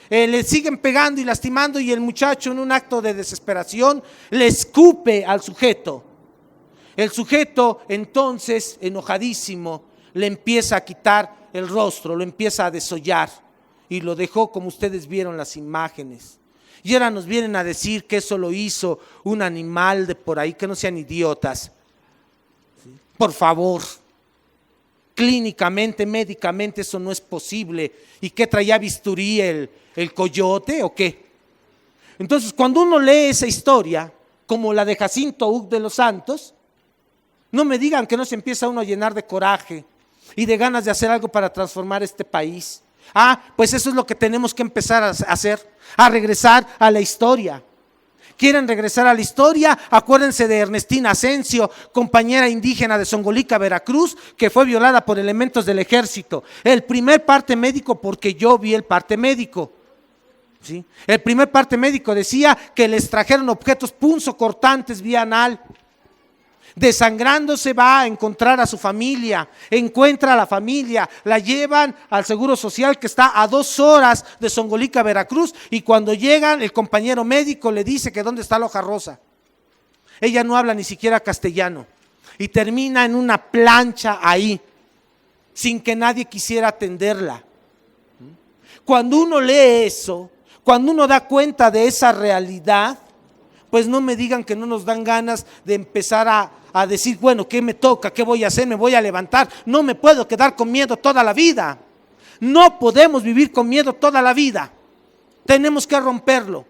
le siguen pegando y lastimando, y el muchacho, en un acto de desesperación, le escupe al sujeto. El sujeto entonces, enojadísimo, le empieza a quitar el rostro, lo empieza a desollar, y lo dejó como ustedes vieron las imágenes. Y ahora nos vienen a decir que eso lo hizo un animal de por ahí, que no sean idiotas. ¿Sí? Por favor, clínicamente, médicamente eso no es posible. ¿Y qué traía bisturí el coyote o qué? Entonces, cuando uno lee esa historia, como la de Jacinto Hug de los Santos, no me digan que no se empieza uno a llenar de coraje y de ganas de hacer algo para transformar este país. Pues eso es lo que tenemos que empezar a hacer, a regresar a la historia. ¿Quieren regresar a la historia? Acuérdense de Ernestina Asensio, compañera indígena de Zongolica, Veracruz, que fue violada por elementos del ejército. El primer parte médico, porque yo vi el parte médico, ¿sí? El primer parte médico decía que les trajeron objetos punzocortantes vía anal. Desangrándose va a encontrar a su familia, encuentra a la familia, la llevan al Seguro Social, que está a 2 horas de Zongolica, Veracruz, y cuando llegan el compañero médico le dice que dónde está la hoja rosa. Ella no habla ni siquiera castellano y termina en una plancha ahí, sin que nadie quisiera atenderla. Cuando uno lee eso, cuando uno da cuenta de esa realidad, pues no me digan que no nos dan ganas de empezar a decir: bueno, ¿qué me toca? ¿Qué voy a hacer? ¿Me voy a levantar? No me puedo quedar con miedo toda la vida. No podemos vivir con miedo toda la vida. Tenemos que romperlo.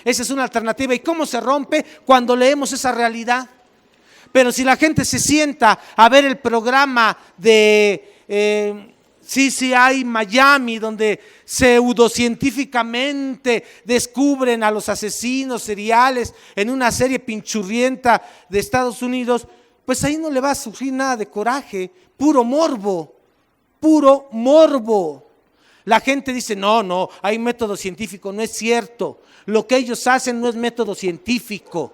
Esa es una alternativa. ¿Y cómo se rompe? Cuando leemos esa realidad. Pero si la gente se sienta a ver el programa de CSI Miami, donde pseudocientíficamente descubren a los asesinos seriales en una serie pinchurrienta de Estados Unidos, pues ahí no le va a surgir nada de coraje, puro morbo. La gente dice: no, hay método científico. No es cierto, lo que ellos hacen no es método científico.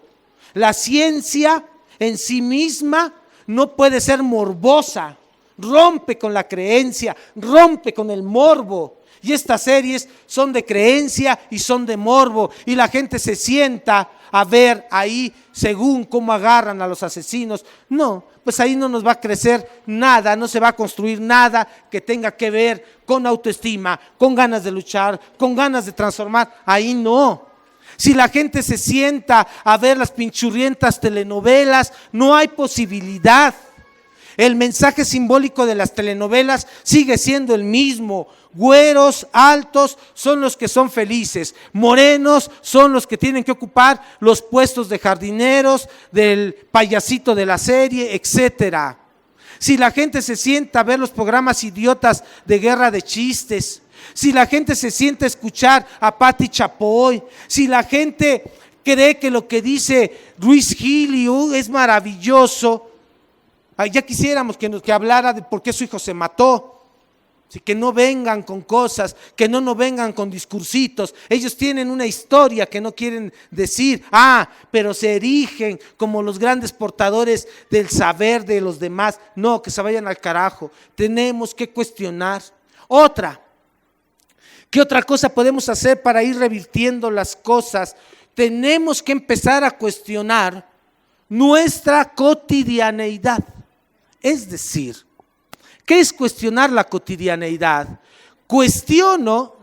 La ciencia en sí misma no puede ser morbosa. Rompe con la creencia, rompe con el morbo. Y estas series son de creencia y son de morbo. Y la gente se sienta a ver ahí según cómo agarran a los asesinos. No, pues ahí no nos va a crecer nada, no se va a construir nada que tenga que ver con autoestima, con ganas de luchar, con ganas de transformar. Ahí no. Si la gente se sienta a ver las pinchurrientas telenovelas, no hay posibilidad. El mensaje simbólico de las telenovelas sigue siendo el mismo. Güeros, altos son los que son felices. Morenos son los que tienen que ocupar los puestos de jardineros, del payasito de la serie, etcétera. Si la gente se sienta a ver los programas idiotas de guerra de chistes, si la gente se sienta a escuchar a Pati Chapoy, si la gente cree que lo que dice Ruiz Gil es maravilloso, Ya quisiéramos que hablara de por qué su hijo se mató. Así que no vengan con cosas, que no vengan con discursitos. Ellos tienen una historia que no quieren decir, pero se erigen como los grandes portadores del saber de los demás. No, que se vayan al carajo. Tenemos que cuestionar. ¿Qué otra cosa podemos hacer para ir revirtiendo las cosas? Tenemos que empezar a cuestionar nuestra cotidianeidad. Es decir, ¿qué es cuestionar la cotidianeidad? Cuestiono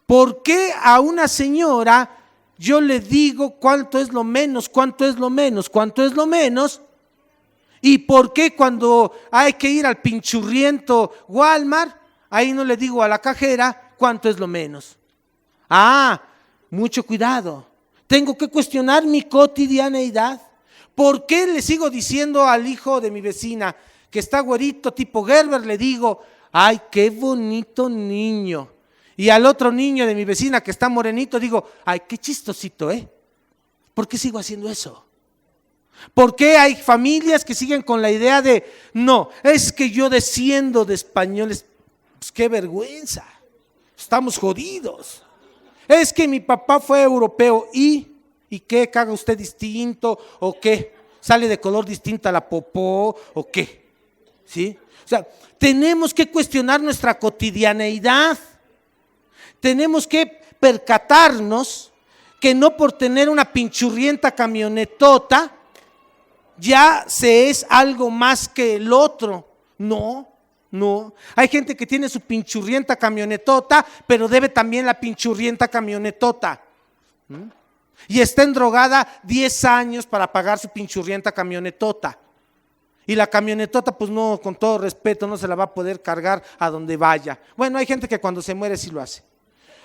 por qué a una señora yo le digo cuánto es lo menos, cuánto es lo menos, cuánto es lo menos, y por qué cuando hay que ir al pinchurriento Walmart, ahí no le digo a la cajera cuánto es lo menos. Mucho cuidado. Tengo que cuestionar mi cotidianeidad. ¿Por qué le sigo diciendo al hijo de mi vecina que está güerito tipo Gerber, le digo, ay, qué bonito niño? Y al otro niño de mi vecina que está morenito, digo, ay, qué chistosito, ¿Por qué sigo haciendo eso? ¿Por qué hay familias que siguen con la idea de, no, es que yo desciendo de españoles? Pues qué vergüenza, estamos jodidos. Es que mi papá fue europeo, ¿y qué? ¿Caga usted distinto o qué? ¿Sale de color distinta la popó o qué? ¿Sí? O sea, tenemos que cuestionar nuestra cotidianeidad. Tenemos que percatarnos que no por tener una pinchurrienta camionetota ya se es algo más que el otro. No. Hay gente que tiene su pinchurrienta camionetota, pero debe también la pinchurrienta camionetota. Y está endrogada 10 años para pagar su pinchurrienta camionetota. Y la camionetota, pues no, con todo respeto, no se la va a poder cargar a donde vaya. Bueno, hay gente que cuando se muere sí lo hace.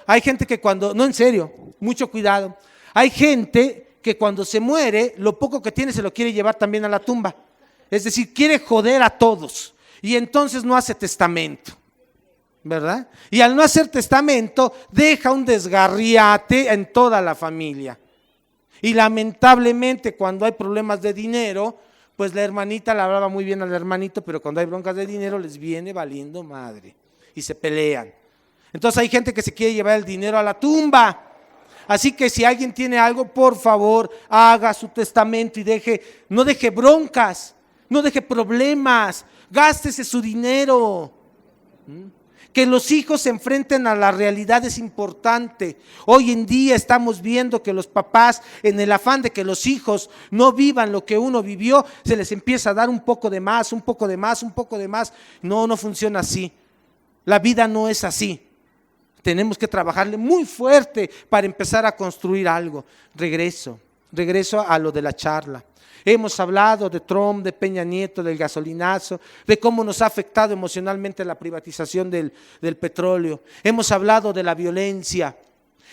Hay gente que no, en serio, mucho cuidado. Hay gente que cuando se muere, lo poco que tiene se lo quiere llevar también a la tumba. Es decir, quiere joder a todos. Y entonces no hace testamento, ¿verdad? Y al no hacer testamento, deja un desgarriate en toda la familia. Y lamentablemente cuando hay problemas de dinero, pues la hermanita le hablaba muy bien al hermanito, pero cuando hay broncas de dinero les viene valiendo madre y se pelean. Entonces hay gente que se quiere llevar el dinero a la tumba. Así que si alguien tiene algo, por favor, haga su testamento y no deje broncas, no deje problemas, gástese su dinero. Que los hijos se enfrenten a la realidad es importante. Hoy en día estamos viendo que los papás, en el afán de que los hijos no vivan lo que uno vivió, se les empieza a dar un poco de más, un poco de más, un poco de más. No funciona así. La vida no es así. Tenemos que trabajarle muy fuerte para empezar a construir algo. Regreso a lo de la charla. Hemos hablado de Trump, de Peña Nieto, del gasolinazo, de cómo nos ha afectado emocionalmente la privatización del petróleo. Hemos hablado de la violencia.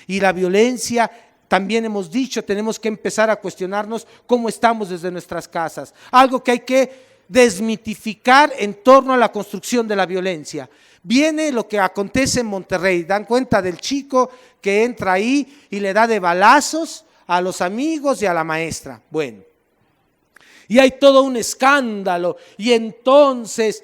Y la violencia, también hemos dicho, tenemos que empezar a cuestionarnos cómo estamos desde nuestras casas. Algo que hay que desmitificar en torno a la construcción de la violencia. Viene lo que acontece en Monterrey. Dan cuenta del chico que entra ahí y le da de balazos a los amigos y a la maestra. Bueno. Y hay todo un escándalo y entonces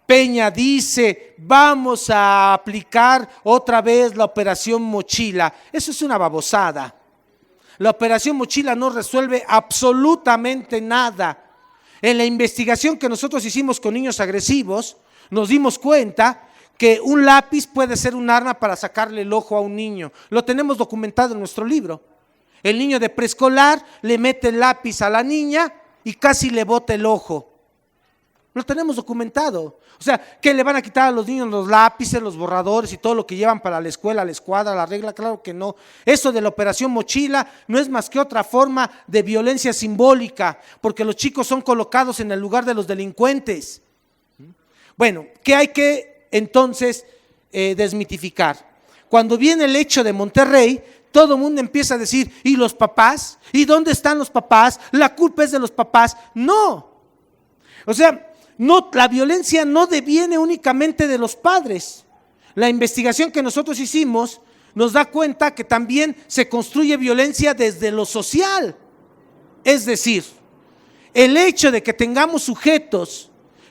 Peña dice, vamos a aplicar otra vez la operación Mochila. Eso es una babosada. La operación Mochila no resuelve absolutamente nada. En la investigación que nosotros hicimos con niños agresivos, nos dimos cuenta que un lápiz puede ser un arma para sacarle el ojo a un niño. Lo tenemos documentado en nuestro libro. El niño de preescolar le mete el lápiz a la niña y casi le bota el ojo. Lo tenemos documentado. O sea, ¿qué le van a quitar a los niños los lápices, los borradores y todo lo que llevan para la escuela, la escuadra, la regla? Claro que no. Eso de la operación Mochila no es más que otra forma de violencia simbólica, porque los chicos son colocados en el lugar de los delincuentes. Bueno, ¿qué hay que entonces desmitificar? Cuando viene el hecho de Monterrey, todo el mundo empieza a decir, ¿y los papás? ¿Y dónde están los papás? ¿La culpa es de los papás? No. O sea, no, la violencia no deviene únicamente de los padres. La investigación que nosotros hicimos nos da cuenta que también se construye violencia desde lo social. Es decir, el hecho de que tengamos sujetos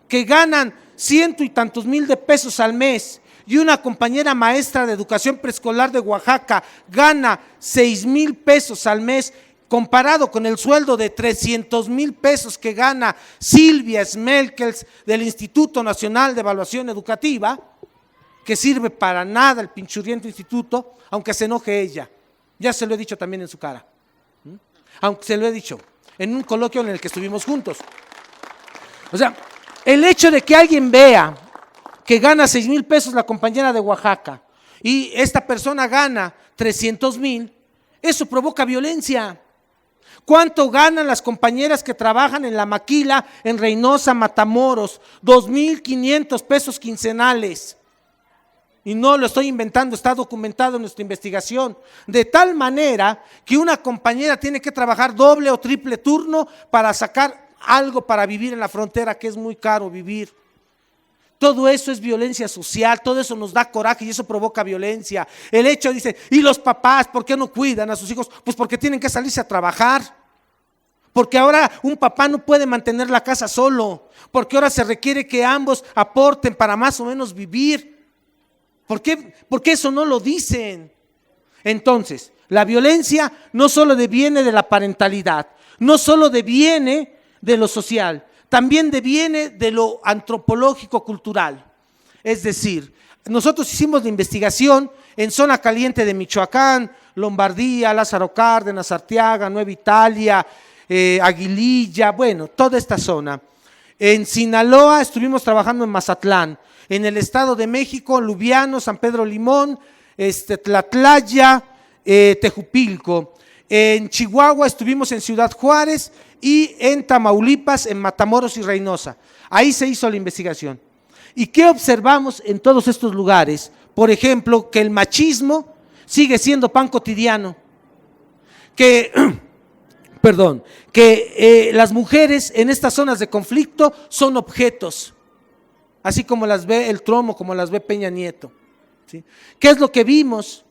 que ganan ciento y tantos mil de pesos al mes y una compañera maestra de educación preescolar de Oaxaca gana 6,000 pesos al mes, comparado con el sueldo de 300,000 pesos que gana Silvia Smelkels del Instituto Nacional de Evaluación Educativa, que sirve para nada el pinchurriento instituto, aunque se enoje ella. Ya se lo he dicho también en su cara, aunque se lo he dicho en un coloquio en el que estuvimos juntos. O sea, el hecho de que alguien vea que gana 6,000 pesos la compañera de Oaxaca y esta persona gana 300,000, eso provoca violencia. ¿Cuánto ganan las compañeras que trabajan en La Maquila, en Reynosa, Matamoros? 2,500 pesos quincenales. Y no lo estoy inventando, está documentado en nuestra investigación. De tal manera que una compañera tiene que trabajar doble o triple turno para sacar algo para vivir en la frontera, que es muy caro vivir. Todo eso es violencia social, todo eso nos da coraje y eso provoca violencia. El hecho, dice, ¿y los papás por qué no cuidan a sus hijos? Pues porque tienen que salirse a trabajar. Porque ahora un papá no puede mantener la casa solo. Porque ahora se requiere que ambos aporten para más o menos vivir. ¿Por qué? Porque eso no lo dicen. Entonces, la violencia no solo deviene de la parentalidad, no solo deviene de lo social, también deviene de lo antropológico cultural. Es decir, nosotros hicimos la investigación en zona caliente de Michoacán, Lombardía, Lázaro Cárdenas, Arteaga, Nueva Italia, Aguililla, bueno, toda esta zona. En Sinaloa estuvimos trabajando en Mazatlán, en el Estado de México, Lubiano, San Pedro Limón, Tlatlaya, Tejupilco. En Chihuahua estuvimos en Ciudad Juárez y en Tamaulipas, en Matamoros y Reynosa. Ahí se hizo la investigación. ¿Y qué observamos en todos estos lugares? Por ejemplo, que el machismo sigue siendo pan cotidiano, que las mujeres en estas zonas de conflicto son objetos, así como las ve el Tromo, como las ve Peña Nieto, ¿sí? ¿Qué es lo que vimos?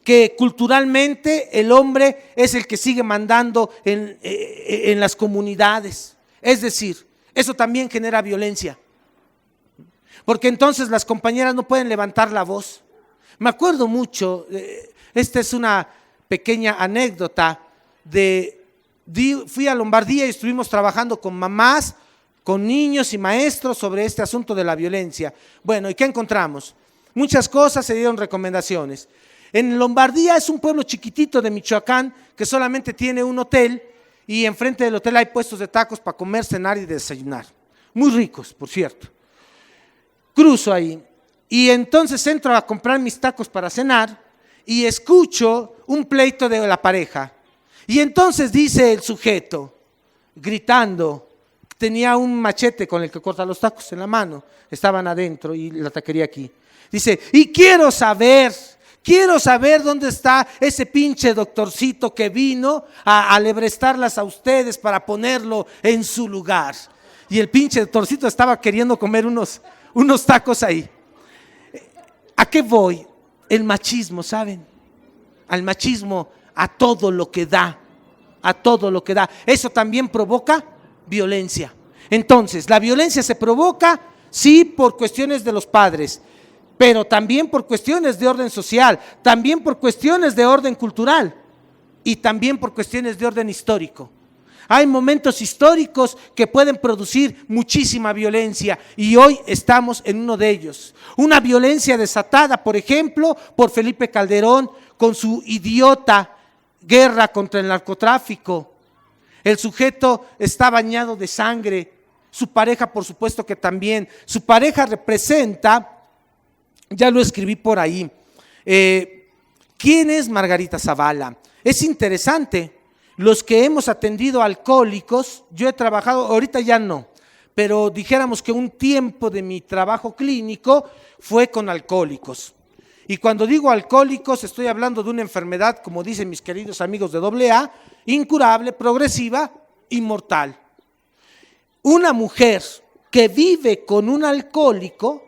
Que culturalmente el hombre es el que sigue mandando en las comunidades. Es decir, eso también genera violencia. Porque entonces las compañeras no pueden levantar la voz. Me acuerdo mucho, esta es una pequeña anécdota, fui a Lombardía y estuvimos trabajando con mamás, con niños y maestros sobre este asunto de la violencia. Bueno, ¿y qué encontramos? Muchas cosas, se dieron recomendaciones. En Lombardía es un pueblo chiquitito de Michoacán que solamente tiene un hotel y enfrente del hotel hay puestos de tacos para comer, cenar y desayunar. Muy ricos, por cierto. Cruzo ahí y entonces entro a comprar mis tacos para cenar y escucho un pleito de la pareja. Y entonces dice el sujeto, gritando, tenía un machete con el que corta los tacos en la mano, estaban adentro y la taquería aquí. Dice, y quiero saber dónde está ese pinche doctorcito que vino a alebrestarlas a ustedes para ponerlo en su lugar. Y el pinche doctorcito estaba queriendo comer unos tacos ahí. ¿A qué voy? El machismo, ¿saben? Al machismo, a todo lo que da, Eso también provoca violencia. Entonces, la violencia se provoca, sí, por cuestiones de los padres, pero también por cuestiones de orden social, también por cuestiones de orden cultural y también por cuestiones de orden histórico. Hay momentos históricos que pueden producir muchísima violencia y hoy estamos en uno de ellos. Una violencia desatada, por ejemplo, por Felipe Calderón con su idiota guerra contra el narcotráfico. El sujeto está bañado de sangre, su pareja por supuesto que también. Su pareja representa, ya lo escribí por ahí, ¿quién es Margarita Zavala? Es interesante. Los que hemos atendido alcohólicos, yo he trabajado, ahorita ya no, pero dijéramos que un tiempo de mi trabajo clínico fue con alcohólicos. Y cuando digo alcohólicos estoy hablando de una enfermedad, como dicen mis queridos amigos de AA, incurable, progresiva y mortal. Una mujer que vive con un alcohólico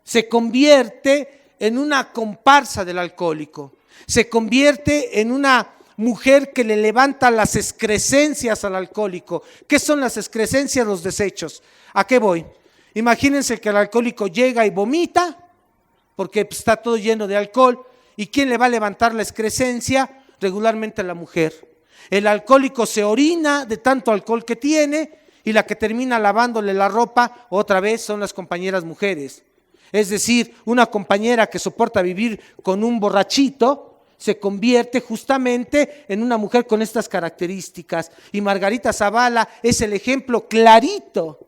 se convierte en una comparsa del alcohólico, se convierte en una mujer que le levanta las excrescencias al alcohólico. ¿Qué son las excrescencias? Los desechos. ¿A qué voy? Imagínense que el alcohólico llega y vomita, porque está todo lleno de alcohol. ¿Y quién le va a levantar la excrescencia? Regularmente la mujer. El alcohólico se orina de tanto alcohol que tiene, y la que termina lavándole la ropa otra vez son las compañeras mujeres. Es decir, una compañera que soporta vivir con un borrachito se convierte justamente en una mujer con estas características. Y Margarita Zavala es el ejemplo clarito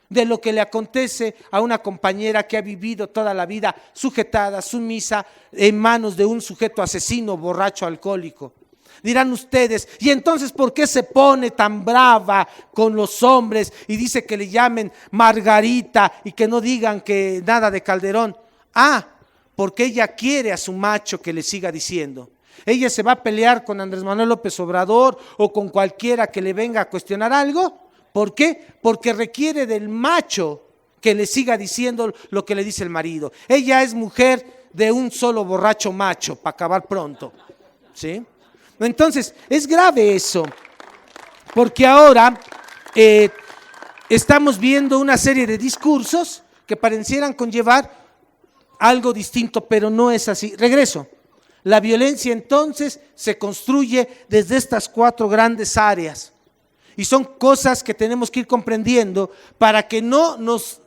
de lo que le acontece a una compañera que ha vivido toda la vida sujetada, sumisa, en manos de un sujeto asesino, borracho, alcohólico. Dirán ustedes, ¿y entonces por qué se pone tan brava con los hombres y dice que le llamen Margarita y que no digan que nada de Calderón? Porque ella quiere a su macho que le siga diciendo. Ella se va a pelear con Andrés Manuel López Obrador o con cualquiera que le venga a cuestionar algo. ¿Por qué? Porque requiere del macho que le siga diciendo lo que le dice el marido. Ella es mujer de un solo borracho macho, para acabar pronto, ¿sí? Entonces, es grave eso, porque ahora estamos viendo una serie de discursos que parecieran conllevar algo distinto, pero no es así. Regreso. La violencia entonces se construye desde estas 4 grandes áreas, y son cosas que tenemos que ir comprendiendo para que no nos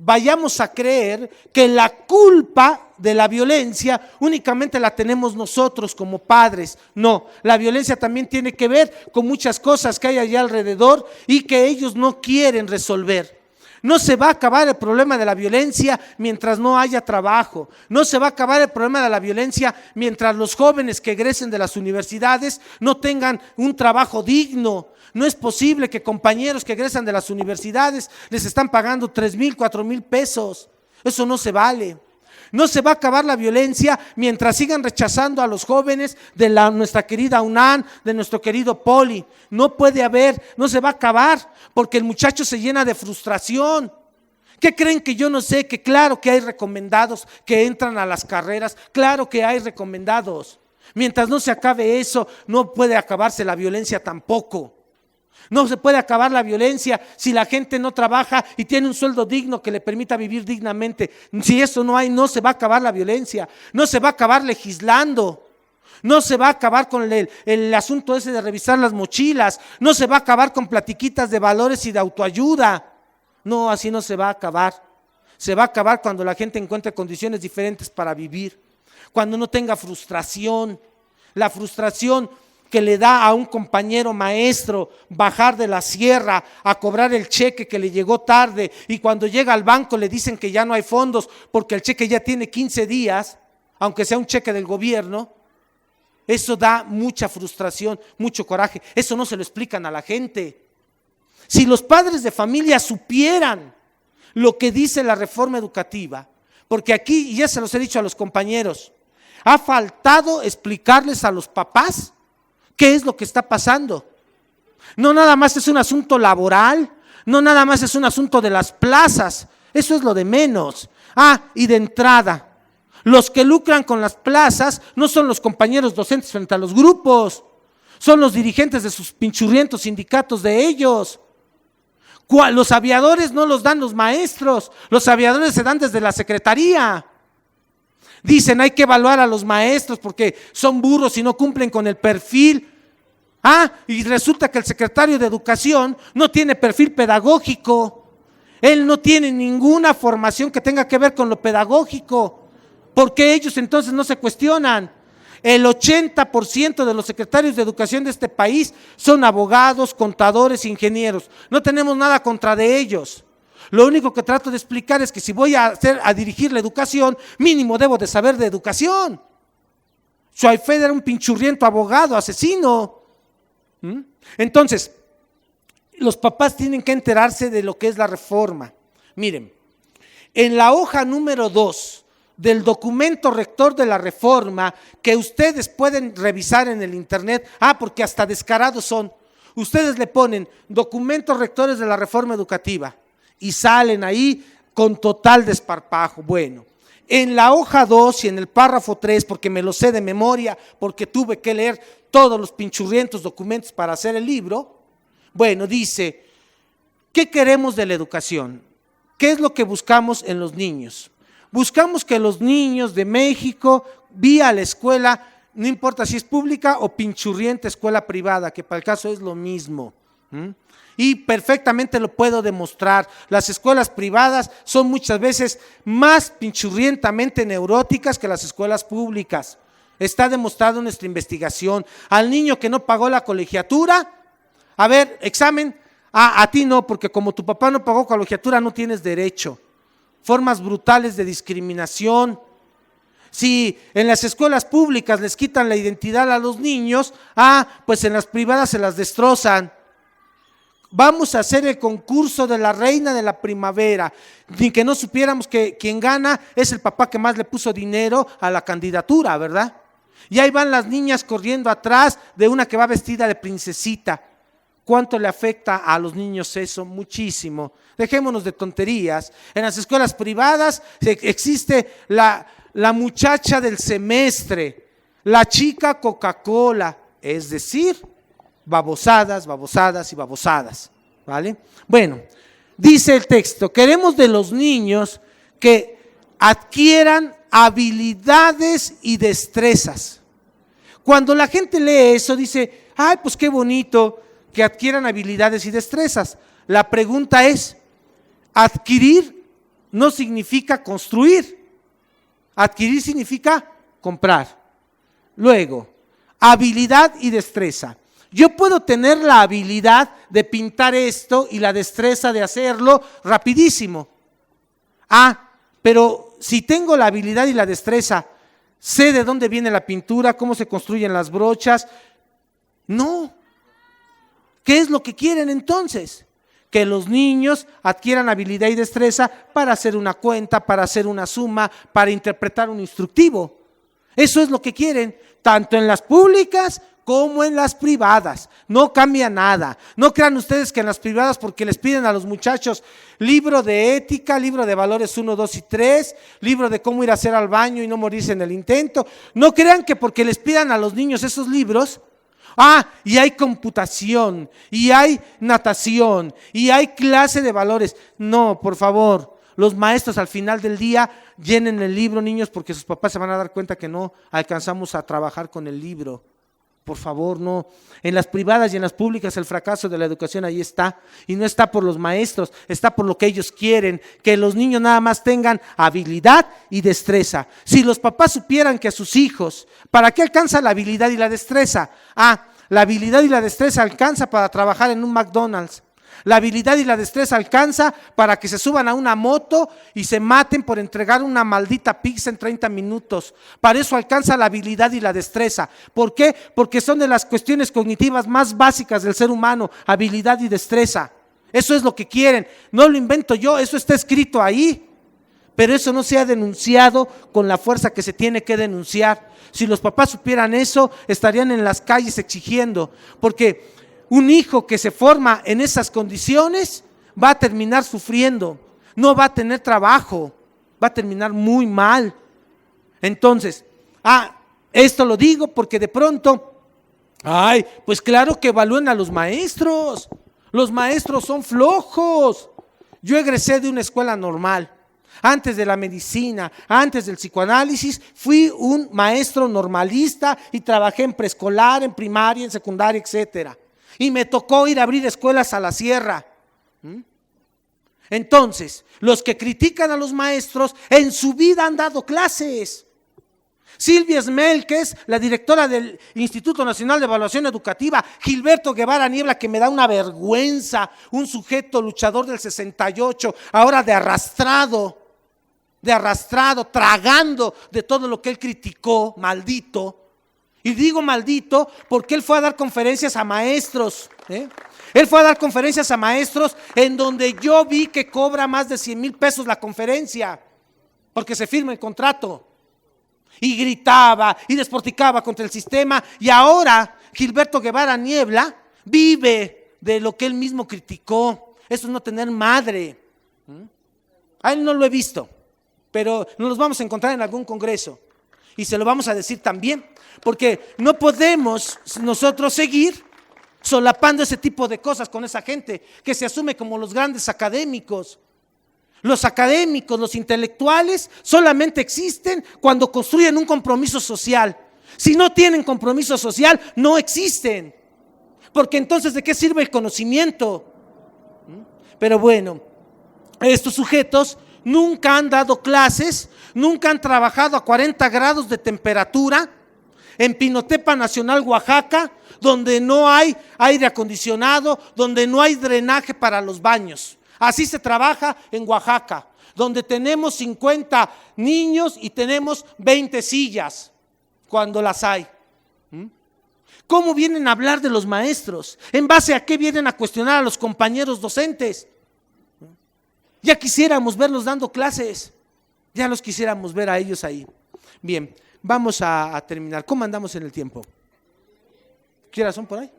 vayamos a creer que la culpa de la violencia únicamente la tenemos nosotros como padres. No, la violencia también tiene que ver con muchas cosas que hay allá alrededor y que ellos no quieren resolver. No se va a acabar el problema de la violencia mientras no haya trabajo. No se va a acabar el problema de la violencia mientras los jóvenes que egresen de las universidades no tengan un trabajo digno. No es posible que compañeros que egresan de las universidades les están pagando 3,000, 4,000 pesos. Eso no se vale. No se va a acabar la violencia mientras sigan rechazando a los jóvenes de nuestra querida UNAM, de nuestro querido Poli. No puede haber, no se va a acabar, porque el muchacho se llena de frustración. ¿Qué creen que yo no sé? Que claro que hay recomendados que entran a las carreras, claro que hay recomendados. Mientras no se acabe eso, no puede acabarse la violencia tampoco. No se puede acabar la violencia si la gente no trabaja y tiene un sueldo digno que le permita vivir dignamente. Si eso no hay, no se va a acabar la violencia. No se va a acabar legislando. No se va a acabar con el asunto ese de revisar las mochilas. No se va a acabar con platiquitas de valores y de autoayuda. No, así no se va a acabar. Se va a acabar cuando la gente encuentre condiciones diferentes para vivir. Cuando no tenga frustración. La frustración que le da a un compañero maestro bajar de la sierra a cobrar el cheque que le llegó tarde, y cuando llega al banco le dicen que ya no hay fondos porque el cheque ya tiene 15 días, aunque sea un cheque del gobierno. Eso da mucha frustración, mucho coraje. Eso no se lo explican a la gente. Si los padres de familia supieran lo que dice la reforma educativa, porque aquí, y ya se los he dicho a los compañeros, ha faltado explicarles a los papás ¿qué es lo que está pasando? No nada más es un asunto laboral, no nada más es un asunto de las plazas, eso es lo de menos. Y de entrada, los que lucran con las plazas no son los compañeros docentes frente a los grupos, son los dirigentes de sus pinchurrientos sindicatos de ellos. Los aviadores no los dan los maestros, los aviadores se dan desde la secretaría. Dicen hay que evaluar a los maestros porque son burros y no cumplen con el perfil. Y resulta que el secretario de Educación no tiene perfil pedagógico. Él no tiene ninguna formación que tenga que ver con lo pedagógico. ¿Por qué ellos entonces no se cuestionan? El 80% de los secretarios de Educación de este país son abogados, contadores, ingenieros. No tenemos nada contra de ellos. Lo único que trato de explicar es que si voy a dirigir la educación, mínimo debo de saber de educación. Schweifeder era un pinchurriento abogado, asesino. Entonces, los papás tienen que enterarse de lo que es la reforma. Miren, en la hoja número 2 del documento rector de la reforma, que ustedes pueden revisar en el internet, porque hasta descarados son, ustedes le ponen documentos rectores de la reforma educativa y salen ahí con total desparpajo. Bueno, en la hoja 2 y en el párrafo 3, porque me lo sé de memoria, porque tuve que leer todos los pinchurrientos documentos para hacer el libro, bueno, dice, ¿qué queremos de la educación? ¿Qué es lo que buscamos en los niños? Buscamos que los niños de México, vía la escuela, no importa si es pública o pinchurrienta escuela privada, que para el caso es lo mismo, y perfectamente lo puedo demostrar. Las escuelas privadas son muchas veces más pinchurrientamente neuróticas que las escuelas públicas. Está demostrado en nuestra investigación. Al niño que no pagó la colegiatura, a ver, examen, a ti no, porque como tu papá no pagó colegiatura no tienes derecho. Formas brutales de discriminación. Si en las escuelas públicas les quitan la identidad a los niños, pues en las privadas se las destrozan. Vamos a hacer el concurso de la reina de la primavera, ni que no supiéramos que quien gana es el papá que más le puso dinero a la candidatura, ¿verdad? Y ahí van las niñas corriendo atrás de una que va vestida de princesita. ¿Cuánto le afecta a los niños eso? Muchísimo. Dejémonos de tonterías. En las escuelas privadas existe la muchacha del semestre, la chica Coca-Cola, es decir, babosadas, babosadas y babosadas, ¿vale? Bueno, dice el texto, queremos de los niños que adquieran habilidades y destrezas. Cuando la gente lee eso dice, ay, pues qué bonito que adquieran habilidades y destrezas. La pregunta es, adquirir no significa construir, adquirir significa comprar. Luego, habilidad y destreza. Yo puedo tener la habilidad de pintar esto y la destreza de hacerlo rapidísimo. Pero si tengo la habilidad y la destreza, sé de dónde viene la pintura, cómo se construyen las brochas. No. ¿Qué es lo que quieren entonces? Que los niños adquieran habilidad y destreza para hacer una cuenta, para hacer una suma, para interpretar un instructivo. Eso es lo que quieren, tanto en las públicas como en las privadas. No cambia nada. No crean ustedes que en las privadas, porque les piden a los muchachos libro de ética, libro de valores 1, 2 y 3, libro de cómo ir a hacer al baño y no morirse en el intento. No crean que porque les pidan a los niños esos libros, y hay computación, y hay natación, y hay clase de valores. No, por favor, los maestros al final del día llenen el libro, niños, porque sus papás se van a dar cuenta que no alcanzamos a trabajar con el libro. Por favor, no. En las privadas y en las públicas el fracaso de la educación ahí está. Y no está por los maestros, está por lo que ellos quieren, que los niños nada más tengan habilidad y destreza. Si los papás supieran que a sus hijos, ¿para qué alcanza la habilidad y la destreza? La habilidad y la destreza alcanza para trabajar en un McDonald's. La habilidad y la destreza alcanza para que se suban a una moto y se maten por entregar una maldita pizza en 30 minutos. Para eso alcanza la habilidad y la destreza. ¿Por qué? Porque son de las cuestiones cognitivas más básicas del ser humano, habilidad y destreza. Eso es lo que quieren. No lo invento yo, eso está escrito ahí. Pero eso no se ha denunciado con la fuerza que se tiene que denunciar. Si los papás supieran eso, estarían en las calles exigiendo, porque un hijo que se forma en esas condiciones va a terminar sufriendo, no va a tener trabajo, va a terminar muy mal. Entonces, esto lo digo porque de pronto, pues claro que evalúen a los maestros son flojos. Yo egresé de una escuela normal. Antes de la medicina, antes del psicoanálisis, fui un maestro normalista y trabajé en preescolar, en primaria, en secundaria, etcétera. Y me tocó ir a abrir escuelas a la sierra. Entonces, los que critican a los maestros en su vida han dado clases. Silvia Esmel, que es la directora del Instituto Nacional de Evaluación Educativa, Gilberto Guevara Niebla, que me da una vergüenza, un sujeto luchador del 68, ahora de arrastrado, tragando de todo lo que él criticó, maldito. Y digo maldito porque él fue a dar conferencias a maestros, Él fue a dar conferencias a maestros en donde yo vi que cobra más de 100,000 pesos la conferencia, porque se firma el contrato. Y gritaba y despotricaba contra el sistema, y ahora Gilberto Guevara Niebla vive de lo que él mismo criticó. Eso es no tener madre. A él no lo he visto, pero nos los vamos a encontrar en algún congreso y se lo vamos a decir también, porque no podemos nosotros seguir solapando ese tipo de cosas con esa gente que se asume como los grandes académicos. Los académicos, los intelectuales solamente existen cuando construyen un compromiso social. Si no tienen compromiso social, no existen, porque entonces ¿de qué sirve el conocimiento? Pero bueno, estos sujetos nunca han dado clases, nunca han trabajado a 40 grados de temperatura en Pinotepa Nacional, Oaxaca, donde no hay aire acondicionado, donde no hay drenaje para los baños. Así se trabaja en Oaxaca, donde tenemos 50 niños y tenemos 20 sillas, cuando las hay. ¿Cómo vienen a hablar de los maestros? ¿En base a qué vienen a cuestionar a los compañeros docentes? Ya quisiéramos verlos dando clases, ya los quisiéramos ver a ellos ahí. Bien, vamos a terminar. ¿Cómo andamos en el tiempo? ¿Qué horas son por ahí?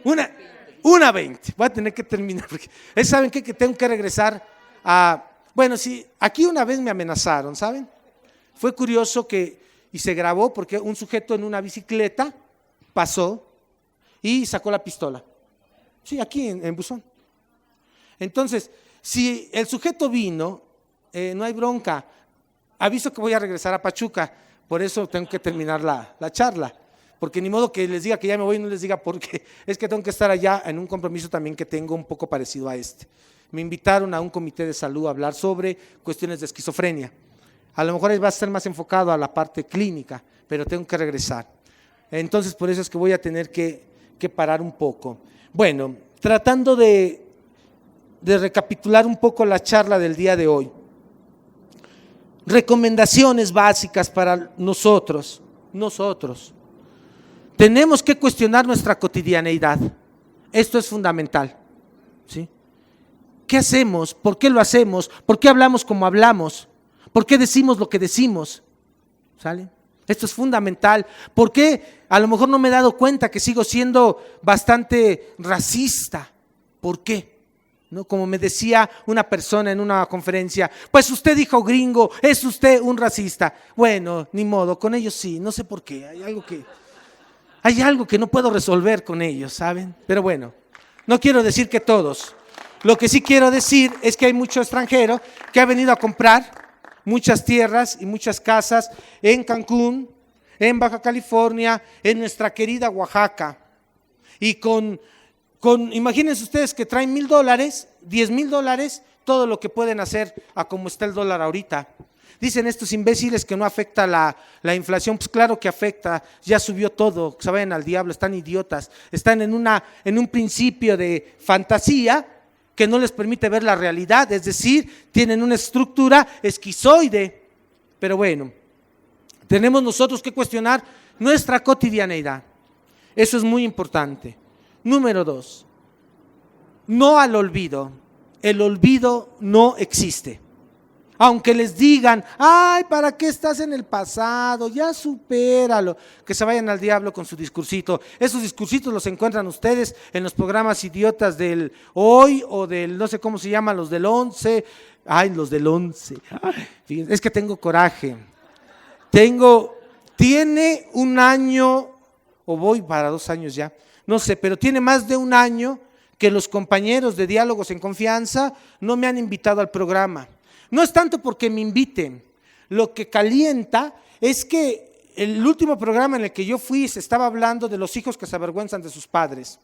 1:20. Voy a tener que terminar porque ¿saben qué? Que tengo que regresar a... Bueno, sí, aquí una vez me amenazaron, ¿saben? Fue curioso y se grabó porque un sujeto en una bicicleta pasó y sacó la pistola. Sí, aquí en Buzón. Entonces, si el sujeto vino, no hay bronca. Aviso que voy a regresar a Pachuca, por eso tengo que terminar la charla. Porque ni modo que les diga que ya me voy y no les diga por qué. Es que tengo que estar allá en un compromiso también que tengo un poco parecido a este. Me invitaron a un comité de salud a hablar sobre cuestiones de esquizofrenia. A lo mejor va a ser más enfocado a la parte clínica, pero tengo que regresar. Entonces, por eso es que voy a tener que parar un poco. Bueno, tratando de recapitular un poco la charla del día de hoy. Recomendaciones básicas para nosotros. Tenemos que cuestionar nuestra cotidianeidad. Esto es fundamental, ¿sí? ¿Qué hacemos? ¿Por qué lo hacemos? ¿Por qué hablamos como hablamos? ¿Por qué decimos lo que decimos? ¿Sale? Esto es fundamental. ¿Por qué a lo mejor no me he dado cuenta que sigo siendo bastante racista? ¿Por qué? ¿No? Como me decía una persona en una conferencia, pues usted dijo gringo, es usted un racista. Bueno, ni modo, con ellos sí, no sé por qué, hay algo que no puedo resolver con ellos, ¿saben? Pero bueno, no quiero decir que todos. Lo que sí quiero decir es que hay mucho extranjero que ha venido a comprar muchas tierras y muchas casas en Cancún, en Baja California, en nuestra querida Oaxaca. Y imagínense ustedes que traen $1,000, $10,000, todo lo que pueden hacer a como está el dólar ahorita. Dicen estos imbéciles que no afecta la inflación, pues claro que afecta, ya subió todo, que se vayan al diablo, están idiotas, están en un principio de fantasía que no les permite ver la realidad, es decir, tienen una estructura esquizoide. Pero bueno, tenemos nosotros que cuestionar nuestra cotidianeidad, eso es muy importante. Número 2, no al olvido, el olvido no existe. Aunque les digan, ay, ¿para qué estás en el pasado? Ya supéralo. Que se vayan al diablo con su discursito. Esos discursitos los encuentran ustedes en los programas idiotas del Hoy o del, no sé cómo se llaman, los del 11. Ay, los del 11. Ay, es que tengo coraje. Tiene un año, o voy para 2 años ya, no sé, pero tiene más de un año que los compañeros de Diálogos en Confianza no me han invitado al programa. No es tanto porque me inviten, lo que calienta es que el último programa en el que yo fui se estaba hablando de los hijos que se avergüenzan de sus padres.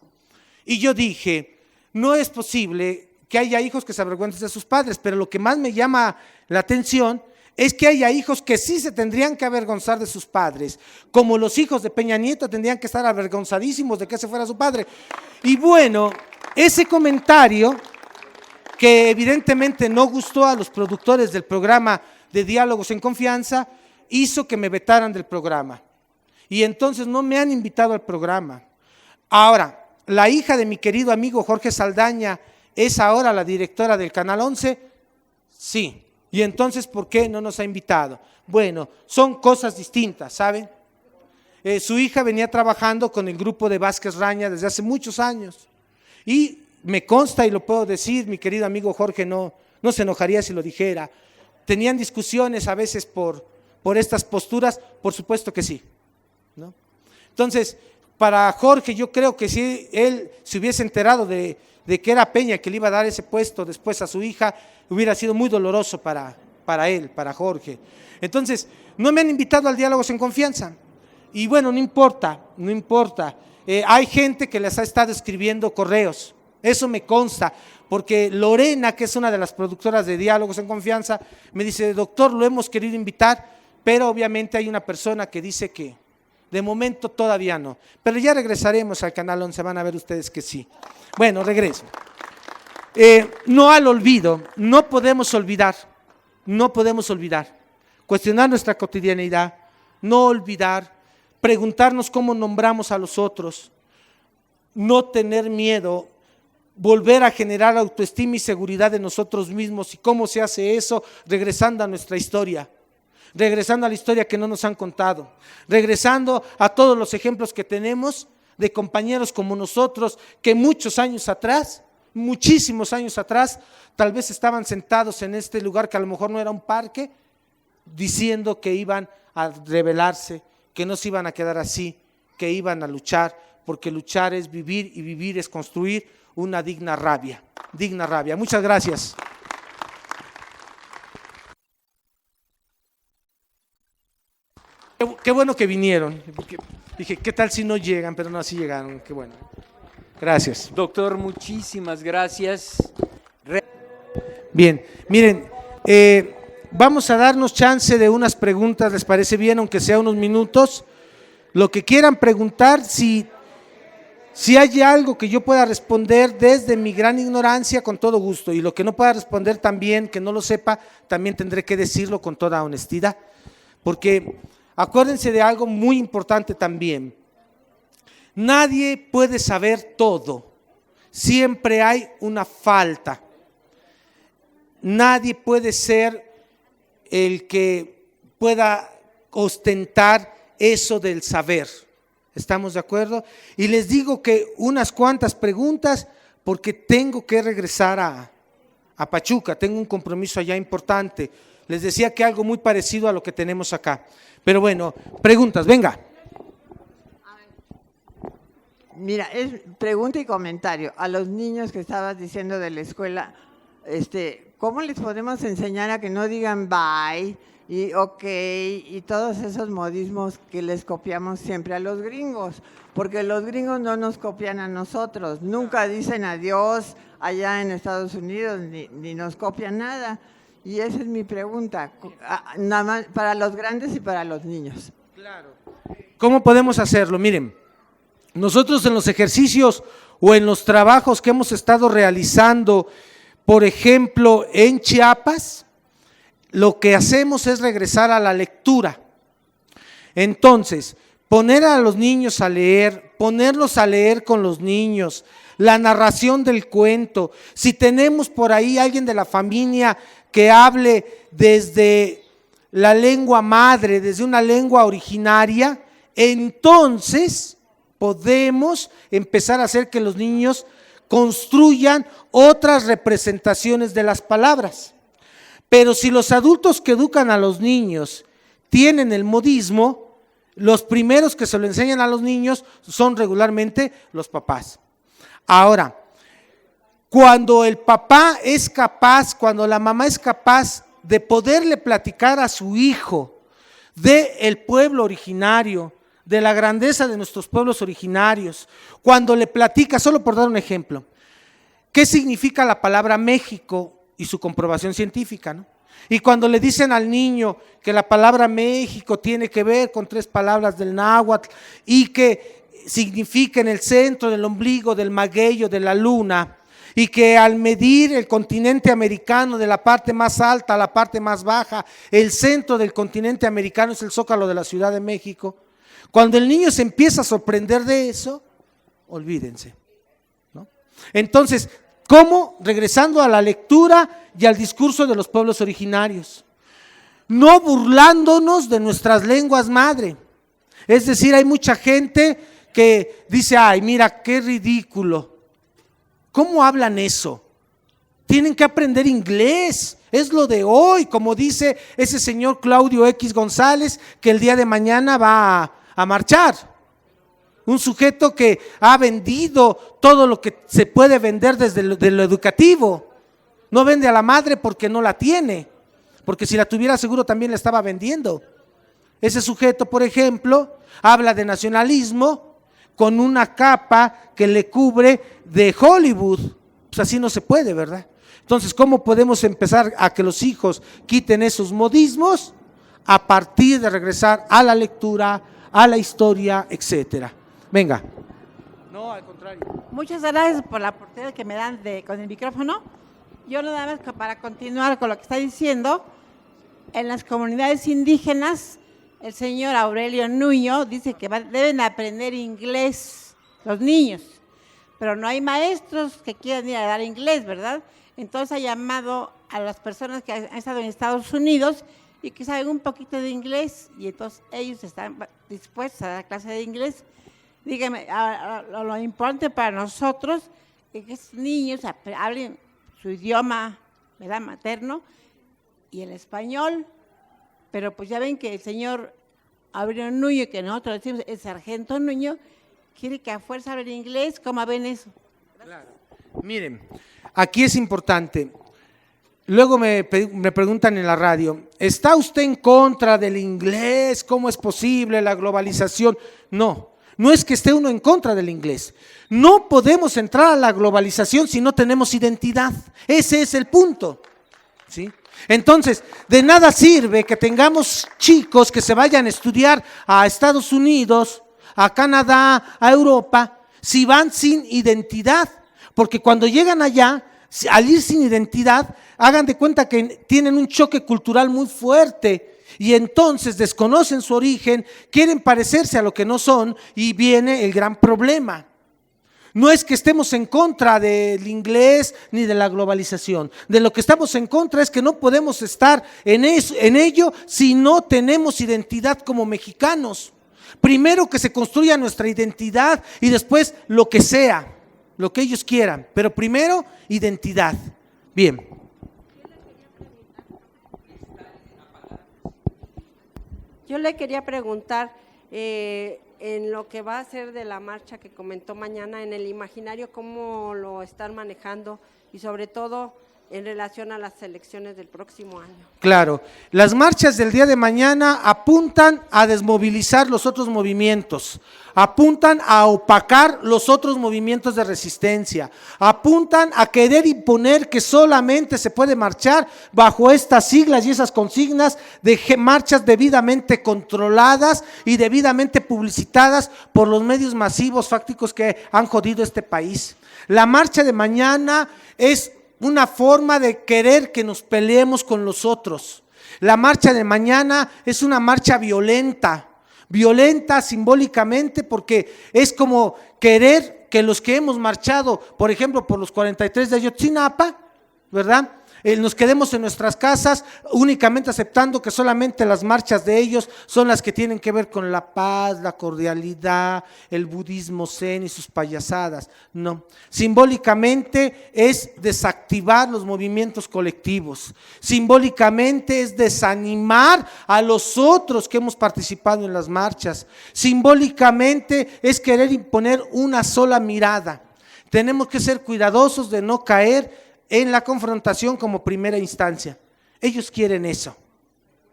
Y yo dije, no es posible que haya hijos que se avergüencen de sus padres, pero lo que más me llama la atención es que haya hijos que sí se tendrían que avergonzar de sus padres, como los hijos de Peña Nieto tendrían que estar avergonzadísimos de que ese fuera su padre. Y bueno, ese comentario que evidentemente no gustó a los productores del programa de Diálogos en Confianza, hizo que me vetaran del programa. Y entonces no me han invitado al programa. Ahora, la hija de mi querido amigo Jorge Saldaña es ahora la directora del Canal 11, sí. Y entonces, ¿por qué no nos ha invitado? Bueno, son cosas distintas, ¿saben? Su hija venía trabajando con el grupo de Vázquez Raña desde hace muchos años. Y me consta y lo puedo decir, mi querido amigo Jorge no se enojaría si lo dijera. ¿Tenían discusiones a veces por estas posturas? Por supuesto que sí, ¿no? Entonces, para Jorge, yo creo que si él se hubiese enterado de que era Peña que le iba a dar ese puesto después a su hija, hubiera sido muy doloroso para él, para Jorge. Entonces, no me han invitado al Diálogos en Confianza. Y bueno, no importa. Hay gente que les ha estado escribiendo correos, eso me consta, porque Lorena, que es una de las productoras de Diálogos en Confianza, me dice: doctor, lo hemos querido invitar, pero obviamente hay una persona que dice que de momento todavía no. Pero ya regresaremos al Canal 11, van a ver ustedes que sí. Bueno, regreso. No al olvido, no podemos olvidar. Cuestionar nuestra cotidianidad, no olvidar, preguntarnos cómo nombramos a los otros, no tener miedo, volver a generar autoestima y seguridad en nosotros mismos. ¿Y cómo se hace eso? Regresando a nuestra historia, regresando a la historia que no nos han contado, regresando a todos los ejemplos que tenemos de compañeros como nosotros, que muchísimos años atrás, tal vez estaban sentados en este lugar que a lo mejor no era un parque, diciendo que iban a rebelarse, que no se iban a quedar así, que iban a luchar, porque luchar es vivir y vivir es construir una digna rabia. Muchas gracias. Qué bueno que vinieron. Dije, ¿qué tal si no llegan? Pero no, así llegaron, qué bueno. Gracias. Doctor, muchísimas gracias. Bien, miren, vamos a darnos chance de unas preguntas, ¿les parece bien? Aunque sea unos minutos. Lo que quieran preguntar, si hay algo que yo pueda responder desde mi gran ignorancia, con todo gusto. Y lo que no pueda responder también, que no lo sepa, también tendré que decirlo con toda honestidad. Porque acuérdense de algo muy importante también. Nadie puede saber todo. Siempre hay una falta. Nadie puede ser el que pueda ostentar eso del saber. ¿Estamos de acuerdo? Y les digo que unas cuantas preguntas, porque tengo que regresar a Pachuca, tengo un compromiso allá importante. Les decía que algo muy parecido a lo que tenemos acá. Pero bueno, preguntas, venga. Mira, es pregunta y comentario. A los niños que estabas diciendo de la escuela, ¿cómo les podemos enseñar a que no digan bye y ok y todos esos modismos que les copiamos siempre a los gringos? Porque los gringos no nos copian a nosotros, nunca dicen adiós allá en Estados Unidos, ni nos copian nada. Y esa es mi pregunta, nada más para los grandes y para los niños. Claro. ¿Cómo podemos hacerlo? Miren, nosotros en los ejercicios o en los trabajos que hemos estado realizando, por ejemplo, en Chiapas, lo que hacemos es regresar a la lectura. Entonces, poner a los niños a leer, ponerlos a leer con los niños, la narración del cuento. Si tenemos por ahí alguien de la familia que hable desde la lengua madre, desde una lengua originaria, entonces podemos empezar a hacer que los niños construyan otras representaciones de las palabras. Pero si los adultos que educan a los niños tienen el modismo, los primeros que se lo enseñan a los niños son regularmente los papás. Ahora, cuando el papá es capaz, cuando la mamá es capaz de poderle platicar a su hijo del pueblo originario, de la grandeza de nuestros pueblos originarios, cuando le platica, solo por dar un ejemplo, ¿qué significa la palabra México y su comprobación científica, ¿no? Y cuando le dicen al niño que la palabra México tiene que ver con 3 palabras del náhuatl y que significa en el centro del ombligo del magueyo de la luna, y que al medir el continente americano de la parte más alta a la parte más baja, el centro del continente americano es el Zócalo de la Ciudad de México, cuando el niño se empieza a sorprender de eso, olvídense, ¿no? Entonces, ¿cómo? Regresando a la lectura y al discurso de los pueblos originarios, no burlándonos de nuestras lenguas madre. Es decir, hay mucha gente que dice, ay, mira, qué ridículo. ¿Cómo hablan eso? tienen que aprender inglés, es lo de hoy, como dice ese señor Claudio X González, que el día de mañana va a marchar. Un sujeto que ha vendido todo lo que se puede vender desde lo educativo. No vende a la madre porque no la tiene, porque si la tuviera seguro también la estaba vendiendo. Ese sujeto, por ejemplo, habla de nacionalismo con una capa que le cubre de Hollywood. Pues así no se puede, ¿verdad? Entonces, ¿cómo podemos empezar a que los hijos quiten esos modismos? A partir de regresar a la lectura, a la historia, etcétera. Venga. No, al contrario. Muchas gracias por la oportunidad que me dan con el micrófono. Yo nada más para continuar con lo que está diciendo, en las comunidades indígenas, el señor Aurelio Nuño dice que deben aprender inglés los niños, pero no hay maestros que quieran ir a dar inglés, ¿verdad? Entonces ha llamado a las personas que han estado en Estados Unidos y que saben un poquito de inglés, y entonces ellos están dispuestos a dar clase de inglés. Dígame, lo importante para nosotros es que estos niños hablen su idioma, ¿verdad?, materno, y el español, pero pues ya ven que el señor Aurelio Nuño, que nosotros decimos el sargento Nuño, quiere que a fuerza hable inglés. ¿Cómo ven eso? Claro. Miren, aquí es importante. Luego me preguntan en la radio, ¿está usted en contra del inglés? ¿Cómo es posible la globalización? No, no es que esté uno en contra del inglés. No podemos entrar a la globalización si no tenemos identidad. Ese es el punto, ¿sí? Entonces, de nada sirve que tengamos chicos que se vayan a estudiar a Estados Unidos, a Canadá, a Europa, si van sin identidad, porque cuando llegan allá, al ir sin identidad, hagan de cuenta que tienen un choque cultural muy fuerte y entonces desconocen su origen, quieren parecerse a lo que no son y viene el gran problema. No es que estemos en contra del inglés ni de la globalización. De lo que estamos en contra es que no podemos estar en ello si no tenemos identidad como mexicanos. Primero que se construya nuestra identidad y después lo que sea, lo que ellos quieran. Pero primero, identidad. Bien. Yo le quería preguntar, en lo que va a ser de la marcha que comentó mañana, en el imaginario, ¿cómo lo están manejando? Y sobre todo en relación a las elecciones del próximo año. Claro, las marchas del día de mañana apuntan a desmovilizar los otros movimientos, apuntan a opacar los otros movimientos de resistencia, apuntan a querer imponer que solamente se puede marchar bajo estas siglas y esas consignas de marchas debidamente controladas y debidamente publicitadas por los medios masivos fácticos que han jodido este país. La marcha de mañana es una forma de querer que nos peleemos con los otros. La marcha de mañana es una marcha violenta simbólicamente, porque es como querer que los que hemos marchado, por ejemplo, por los 43 de Ayotzinapa, ¿verdad?, nos quedemos en nuestras casas únicamente aceptando que solamente las marchas de ellos son las que tienen que ver con la paz, la cordialidad, el budismo zen y sus payasadas. No, simbólicamente es desactivar los movimientos colectivos, simbólicamente es desanimar a los otros que hemos participado en las marchas, simbólicamente es querer imponer una sola mirada. Tenemos que ser cuidadosos de no caer en la confrontación como primera instancia. Ellos quieren eso,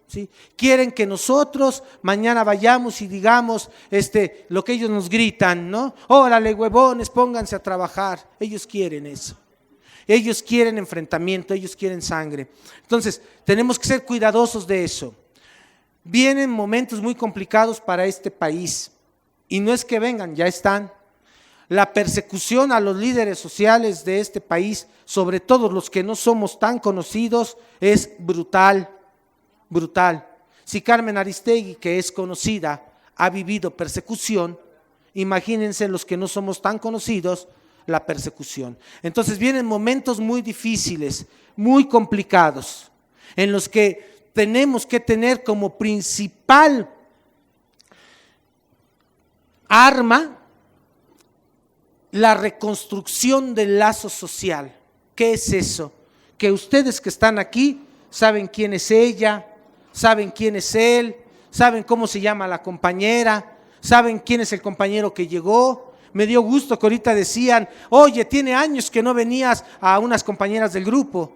¿sí? Quieren que nosotros mañana vayamos y digamos lo que ellos nos gritan, ¿no? Órale, huevones, pónganse a trabajar. Ellos quieren eso. Ellos quieren enfrentamiento, ellos quieren sangre. Entonces, tenemos que ser cuidadosos de eso. Vienen momentos muy complicados para este país y no es que vengan, ya están. La persecución a los líderes sociales de este país, sobre todo los que no somos tan conocidos, es brutal, brutal. Si Carmen Aristegui, que es conocida, ha vivido persecución, imagínense los que no somos tan conocidos, la persecución. Entonces vienen momentos muy difíciles, muy complicados, en los que tenemos que tener como principal arma la reconstrucción del lazo social. ¿Qué es eso? que ustedes que están aquí saben quién es ella, saben quién es él, saben cómo se llama la compañera, saben quién es el compañero que llegó. Me dio gusto que ahorita decían, oye, tiene años que no venías a unas compañeras del grupo.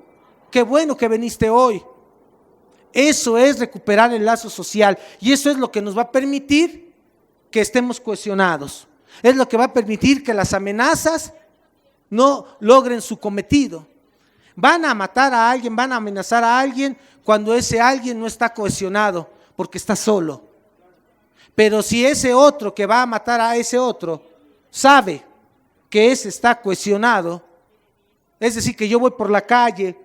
Qué bueno que viniste hoy. Eso es recuperar el lazo social y eso es lo que nos va a permitir que estemos cohesionados. Es lo que va a permitir que las amenazas no logren su cometido. Van a matar a alguien, van a amenazar a alguien cuando ese alguien no está cohesionado, porque está solo. Pero si ese otro que va a matar a ese otro sabe que ese está cohesionado, es decir, que yo voy por la calle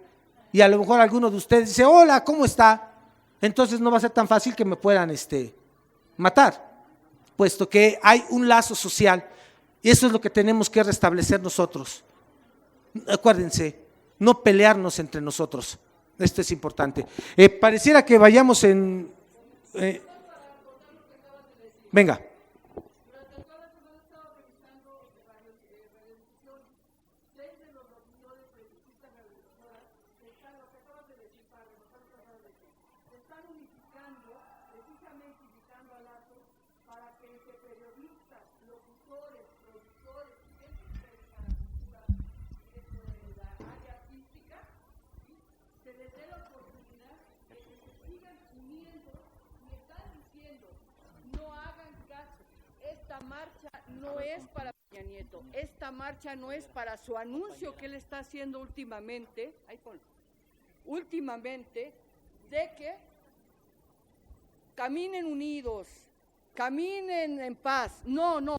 y a lo mejor alguno de ustedes dice, hola, ¿cómo está? Entonces no va a ser tan fácil que me puedan matar, puesto que hay un lazo social y eso es lo que tenemos que restablecer nosotros. Acuérdense, no pelearnos entre nosotros, esto es importante. Pareciera que vayamos en… venga. No es para Peña Nieto, esta marcha no es para su anuncio que él está haciendo últimamente, de que caminen unidos, caminen en paz. No.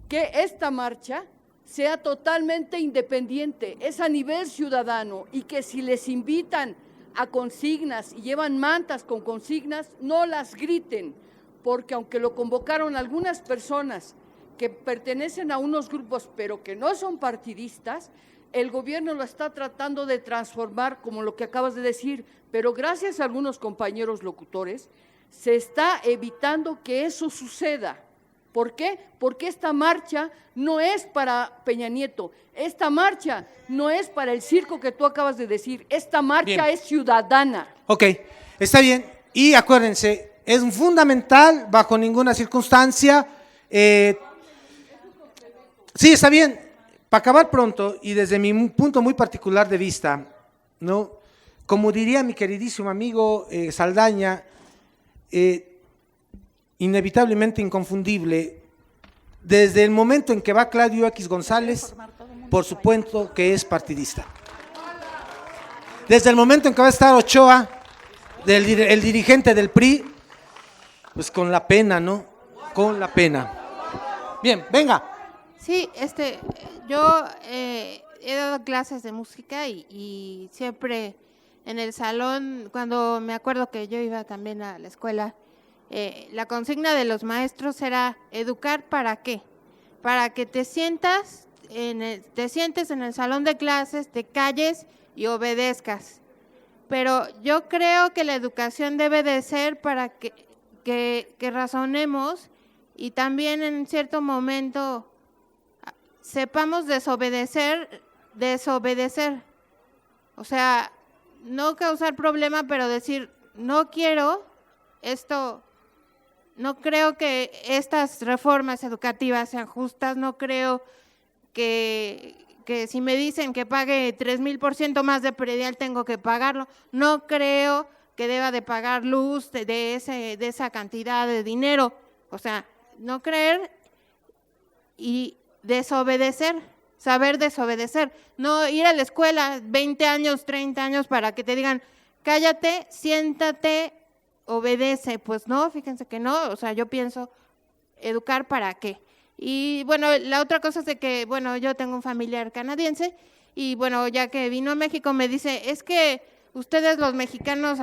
Que esta marcha sea totalmente independiente, es a nivel ciudadano y que si les invitan a consignas y llevan mantas con consignas, no las griten, porque aunque lo convocaron algunas personas que pertenecen a unos grupos pero que no son partidistas, el gobierno lo está tratando de transformar como lo que acabas de decir, pero gracias a algunos compañeros locutores se está evitando que eso suceda. ¿Por qué? Porque esta marcha no es para Peña Nieto, esta marcha no es para el circo que tú acabas de decir, esta marcha es ciudadana. Ok, está bien, y acuérdense, es fundamental, bajo ninguna circunstancia, sí, está bien, para acabar pronto, y desde mi punto muy particular de vista, ¿no? Como diría mi queridísimo amigo Saldaña, inevitablemente inconfundible, desde el momento en que va Claudio X González, por supuesto que es partidista. Desde el momento en que va a estar Ochoa, el dirigente del PRI, pues con la pena, ¿no? Con la pena. Bien, venga. Sí, yo he dado clases de música y siempre en el salón, cuando me acuerdo que yo iba también a la escuela, la consigna de los maestros era educar ¿para qué? Para que te sientes en el salón de clases, te calles y obedezcas. Pero yo creo que la educación debe de ser para que razonemos y también en cierto momento sepamos desobedecer. O sea, no causar problema, pero decir, no quiero esto. No creo que estas reformas educativas sean justas, no creo que si me dicen que pague 3,000% más de predial tengo que pagarlo, no creo que deba de pagar luz de esa cantidad de dinero, o sea, no creer y desobedecer, saber desobedecer, no ir a la escuela 20 años, 30 años para que te digan, cállate, siéntate, obedece, pues no, fíjense que no, o sea, yo pienso, educar ¿para qué? Y bueno, la otra cosa es de que, bueno, yo tengo un familiar canadiense y bueno, ya que vino a México me dice, es que ustedes los mexicanos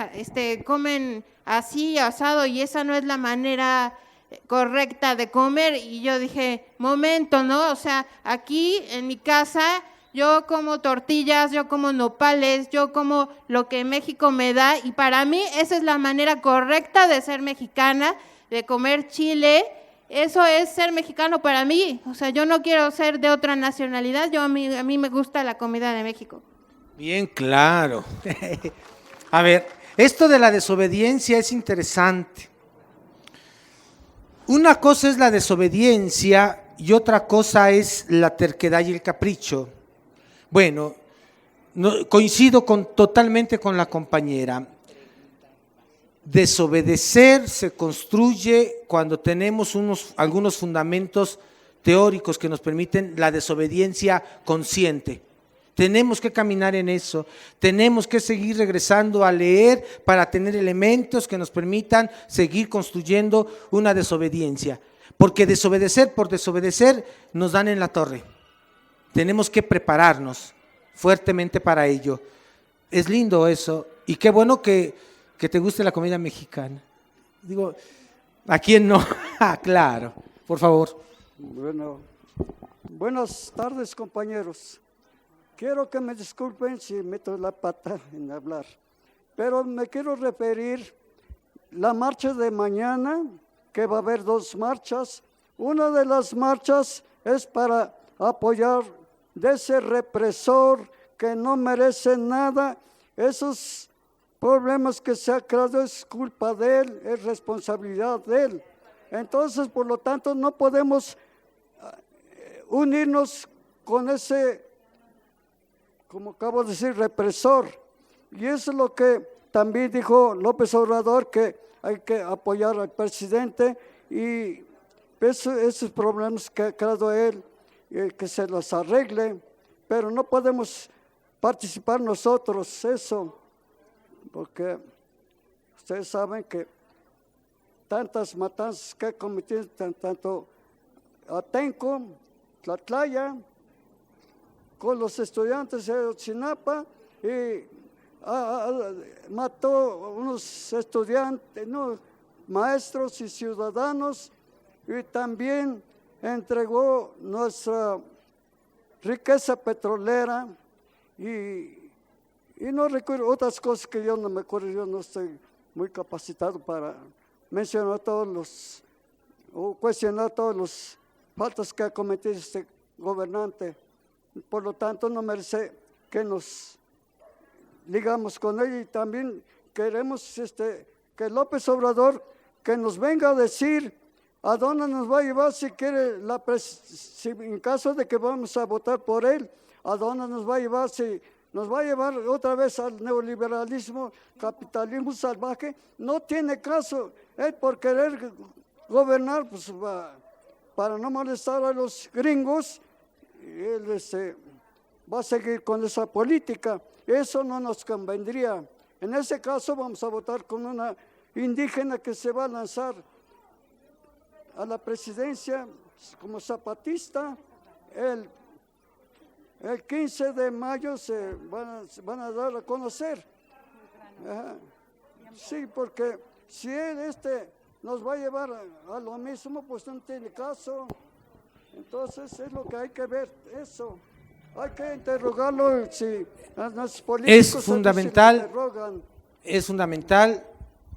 comen así, asado, y esa no es la manera correcta de comer, y yo dije, momento, ¿no? O sea, aquí en mi casa yo como tortillas, yo como nopales, yo como lo que México me da, y para mí esa es la manera correcta de ser mexicana, de comer chile, eso es ser mexicano para mí. O sea, yo no quiero ser de otra nacionalidad, a mí me gusta la comida de México. Bien claro. A ver, esto de la desobediencia es interesante. Una cosa es la desobediencia y otra cosa es la terquedad y el capricho. Bueno, coincido totalmente con la compañera. Desobedecer se construye cuando tenemos algunos fundamentos teóricos que nos permiten la desobediencia consciente. Tenemos que caminar en eso, tenemos que seguir regresando a leer para tener elementos que nos permitan seguir construyendo una desobediencia. Porque desobedecer por desobedecer nos dan en la torre. Tenemos que prepararnos fuertemente para ello. Es lindo eso y qué bueno que te guste la comida mexicana. Digo, ¿a quién no? Claro, por favor. Bueno, buenas tardes, compañeros. Quiero que me disculpen si meto la pata en hablar, pero me quiero referir la marcha de mañana, que va a haber 2 marchas. Una de las marchas es para apoyar de ese represor que no merece nada. Esos problemas que se ha creado es culpa de él, es responsabilidad de él. Entonces, por lo tanto, no podemos unirnos con ese, como acabo de decir, represor. Y eso es lo que también dijo López Obrador, que hay que apoyar al presidente y esos problemas que ha creado él, que se los arregle, pero no podemos participar nosotros eso, porque ustedes saben que tantas matanzas que ha cometido tanto Atenco, Tlatlaya, con los estudiantes de Otzinapa, y mató unos estudiantes, no, maestros y ciudadanos, y también entregó nuestra riqueza petrolera y no recuerdo otras cosas que yo no me acuerdo, yo no estoy muy capacitado para mencionar o cuestionar todas las faltas que ha cometido este gobernante. Por lo tanto, no merece que nos ligamos con él, y también queremos que López Obrador que nos venga a decir a dónde nos va a llevar si quiere si en caso de que vamos a votar por él, a dónde nos va a llevar, si nos va a llevar otra vez al neoliberalismo, capitalismo salvaje. No tiene caso él por querer gobernar, pues para no molestar a los gringos, él va a seguir con esa política. Eso no nos convendría. En ese caso vamos a votar con una indígena que se va a lanzar a la presidencia como zapatista. El 15 de mayo se van a dar a conocer. Ajá. Sí, porque si él nos va a llevar a lo mismo, pues no tiene caso. Entonces es lo que hay que ver, eso. Hay que interrogarlo si a los políticos es fundamental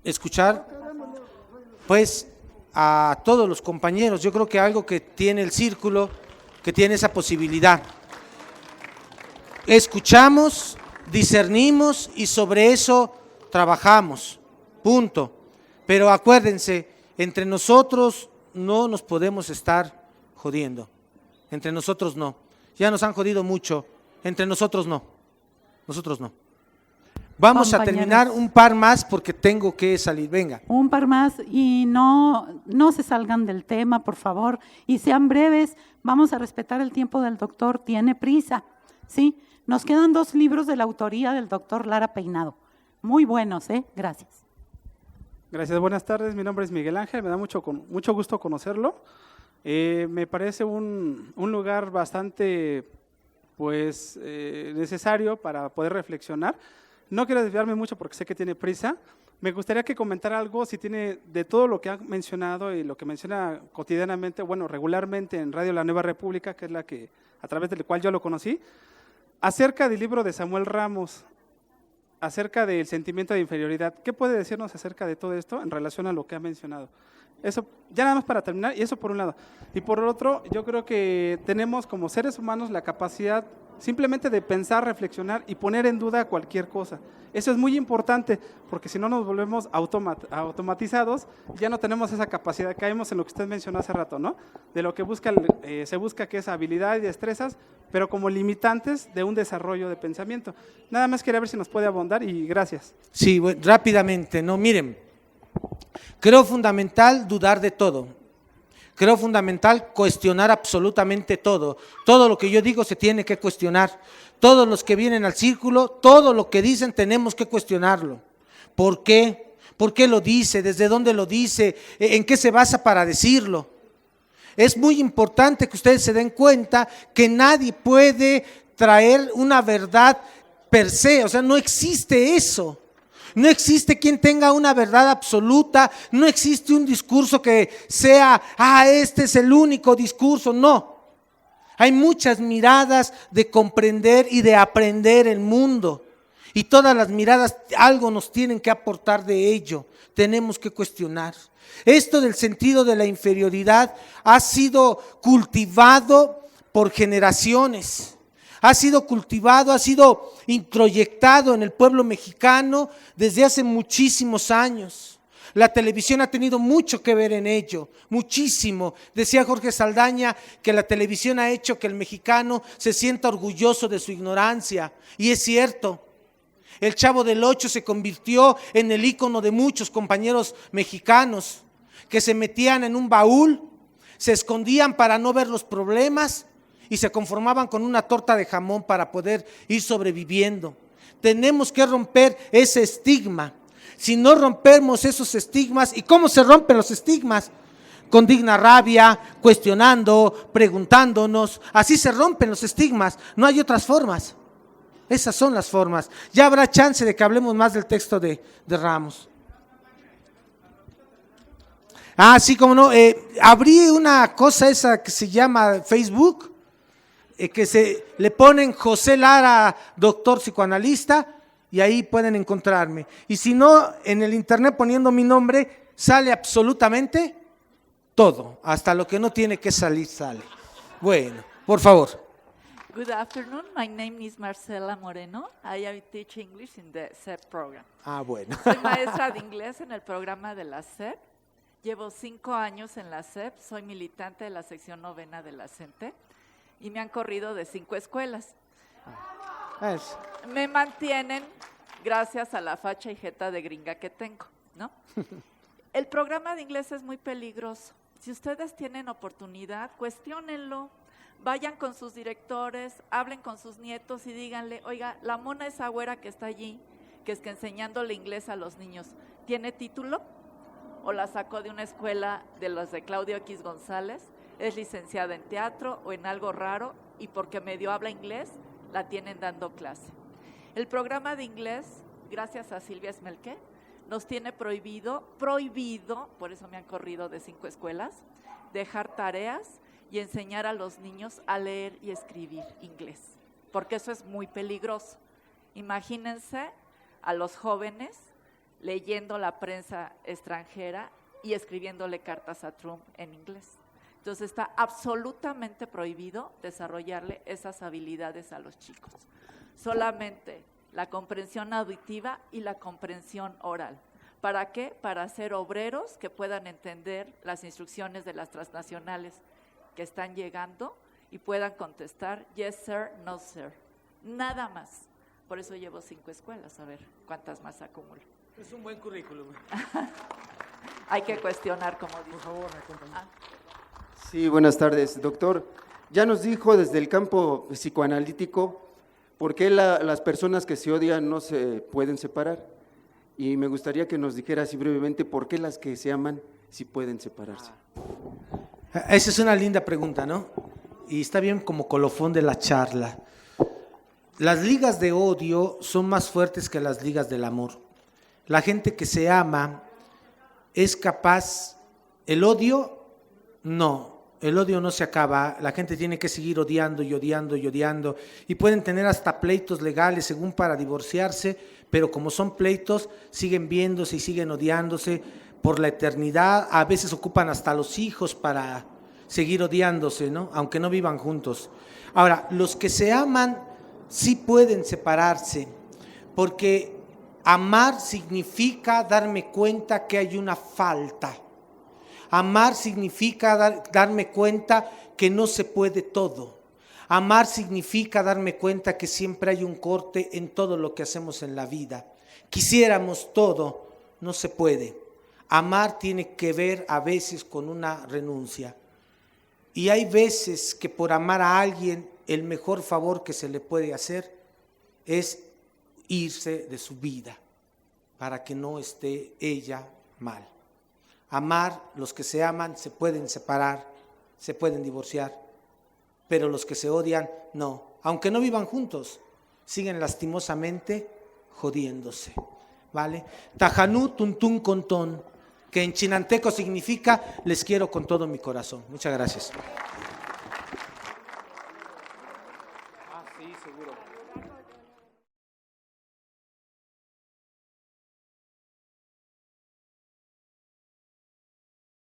escuchar pues a todos los compañeros. Yo creo que algo que tiene el círculo, que tiene esa posibilidad. Escuchamos, discernimos y sobre eso trabajamos, punto. Pero acuérdense, entre nosotros no nos podemos estar jodiendo, entre nosotros no. Ya nos han jodido mucho, entre nosotros no, nosotros no. Vamos a terminar un par más porque tengo que salir, venga. Un par más y no se salgan del tema, por favor, y sean breves. Vamos a respetar el tiempo del doctor, tiene prisa, ¿sí? Nos quedan 2 libros de la autoría del doctor Lara Peinado, muy buenos, gracias. Gracias, buenas tardes, mi nombre es Miguel Ángel, me da mucho gusto conocerlo. Me parece un lugar bastante necesario para poder reflexionar. No quiero desviarme mucho porque sé que tiene prisa. Me gustaría que comentara algo, si tiene, de todo lo que ha mencionado y lo que menciona cotidianamente, regularmente en Radio La Nueva República, que es la que a través del cual yo lo conocí, acerca del libro de Samuel Ramos, acerca del sentimiento de inferioridad. ¿Qué puede decirnos acerca de todo esto en relación a lo que ha mencionado? Eso, ya nada más para terminar, y eso por un lado. Y por el otro, yo creo que tenemos como seres humanos la capacidad simplemente de pensar, reflexionar y poner en duda cualquier cosa. Eso es muy importante, porque si no nos volvemos automatizados, ya no tenemos esa capacidad. Caemos en lo que usted mencionó hace rato, ¿no? De lo que se busca que es habilidad y destrezas, pero como limitantes de un desarrollo de pensamiento. Nada más quería ver si nos puede abundar y gracias. Sí, rápidamente, no, miren, creo fundamental dudar de todo. Creo fundamental cuestionar absolutamente todo. Todo lo que yo digo se tiene que cuestionar. Todos los que vienen al círculo, todo lo que dicen tenemos que cuestionarlo. ¿Por qué? ¿Por qué lo dice? ¿Desde dónde lo dice? ¿En qué se basa para decirlo? Es muy importante que ustedes se den cuenta que nadie puede traer una verdad per se, o sea, no existe eso. No existe quien tenga una verdad absoluta, no existe un discurso que sea, este es el único discurso, no. Hay muchas miradas de comprender y de aprender el mundo. Y todas las miradas algo nos tienen que aportar de ello, tenemos que cuestionar. Esto del sentido de la inferioridad ha sido cultivado por generaciones. Ha sido cultivado, ha sido introyectado en el pueblo mexicano desde hace muchísimos años. La televisión ha tenido mucho que ver en ello, muchísimo. Decía Jorge Saldaña que la televisión ha hecho que el mexicano se sienta orgulloso de su ignorancia, y es cierto. El Chavo del Ocho se convirtió en el ícono de muchos compañeros mexicanos que se metían en un baúl, se escondían para no ver los problemas y se conformaban con una torta de jamón para poder ir sobreviviendo. Tenemos que romper ese estigma. Si no rompemos esos estigmas, ¿y cómo se rompen los estigmas? Con digna rabia, cuestionando, preguntándonos. Así se rompen los estigmas, no hay otras formas. Esas son las formas. Ya habrá chance de que hablemos más del texto de Ramos. Sí, como no, abrí una cosa esa que se llama Facebook, que se le ponen José Lara, doctor psicoanalista, y ahí pueden encontrarme. Y si no, en el internet poniendo mi nombre, sale absolutamente todo, hasta lo que no tiene que salir, sale. Bueno, por favor. Good afternoon. My name is Marcela Moreno. I teach English in the SEP program. Bueno. Soy maestra de inglés en el programa de la SEP. Llevo 5 años en la SEP. Soy militante de la sección 9 de la CENTE y me han corrido de 5 escuelas. Me mantienen gracias a la facha y jeta de gringa que tengo, ¿no? El programa de inglés es muy peligroso. Si ustedes tienen oportunidad, cuestiónenlo. Vayan con sus directores, hablen con sus nietos y díganle, oiga, la mona esa güera que está allí, que es que enseñándole inglés a los niños, ¿tiene título? ¿O la sacó de una escuela de las de Claudio X González? ¿Es licenciada en teatro o en algo raro? Y porque medio habla inglés, la tienen dando clase. El programa de inglés, gracias a Silvia Esmelque, nos tiene prohibido, por eso me han corrido de 5 escuelas, dejar tareas y enseñar a los niños a leer y escribir inglés, porque eso es muy peligroso. Imagínense a los jóvenes leyendo la prensa extranjera y escribiéndole cartas a Trump en inglés. Entonces está absolutamente prohibido desarrollarle esas habilidades a los chicos. Solamente la comprensión auditiva y la comprensión oral. ¿Para qué? Para ser obreros que puedan entender las instrucciones de las transnacionales que están llegando y puedan contestar yes sir, no sir, nada más. Por eso llevo 5 escuelas, a ver cuántas más acumulo. Es un buen currículum. Hay que cuestionar, como dice. Por favor, acompáñame. Sí, buenas tardes, doctor. Ya nos dijo desde el campo psicoanalítico por qué las personas que se odian no se pueden separar. Y me gustaría que nos dijera así brevemente por qué las que se aman sí pueden separarse. Esa es una linda pregunta, ¿no? Y está bien como colofón de la charla. Las ligas de odio son más fuertes que las ligas del amor. La gente que se ama es capaz, el odio no se acaba, la gente tiene que seguir odiando y odiando y odiando, y pueden tener hasta pleitos legales según para divorciarse, pero como son pleitos, siguen viéndose y siguen odiándose, por la eternidad, a veces ocupan hasta los hijos para seguir odiándose, ¿no? Aunque no vivan juntos. Ahora, los que se aman sí pueden separarse, porque amar significa darme cuenta que hay una falta. Amar significa darme cuenta que no se puede todo. Amar significa darme cuenta que siempre hay un corte en todo lo que hacemos en la vida. Quisiéramos todo, no se puede. Amar tiene que ver a veces con una renuncia. Y hay veces que por amar a alguien, el mejor favor que se le puede hacer es irse de su vida para que no esté ella mal. Amar, los que se aman se pueden separar, se pueden divorciar, pero los que se odian no. Aunque no vivan juntos, siguen lastimosamente jodiéndose, ¿vale? Tajanú tuntún contón, que en chinanteco significa les quiero con todo mi corazón. Muchas gracias. Sí, seguro.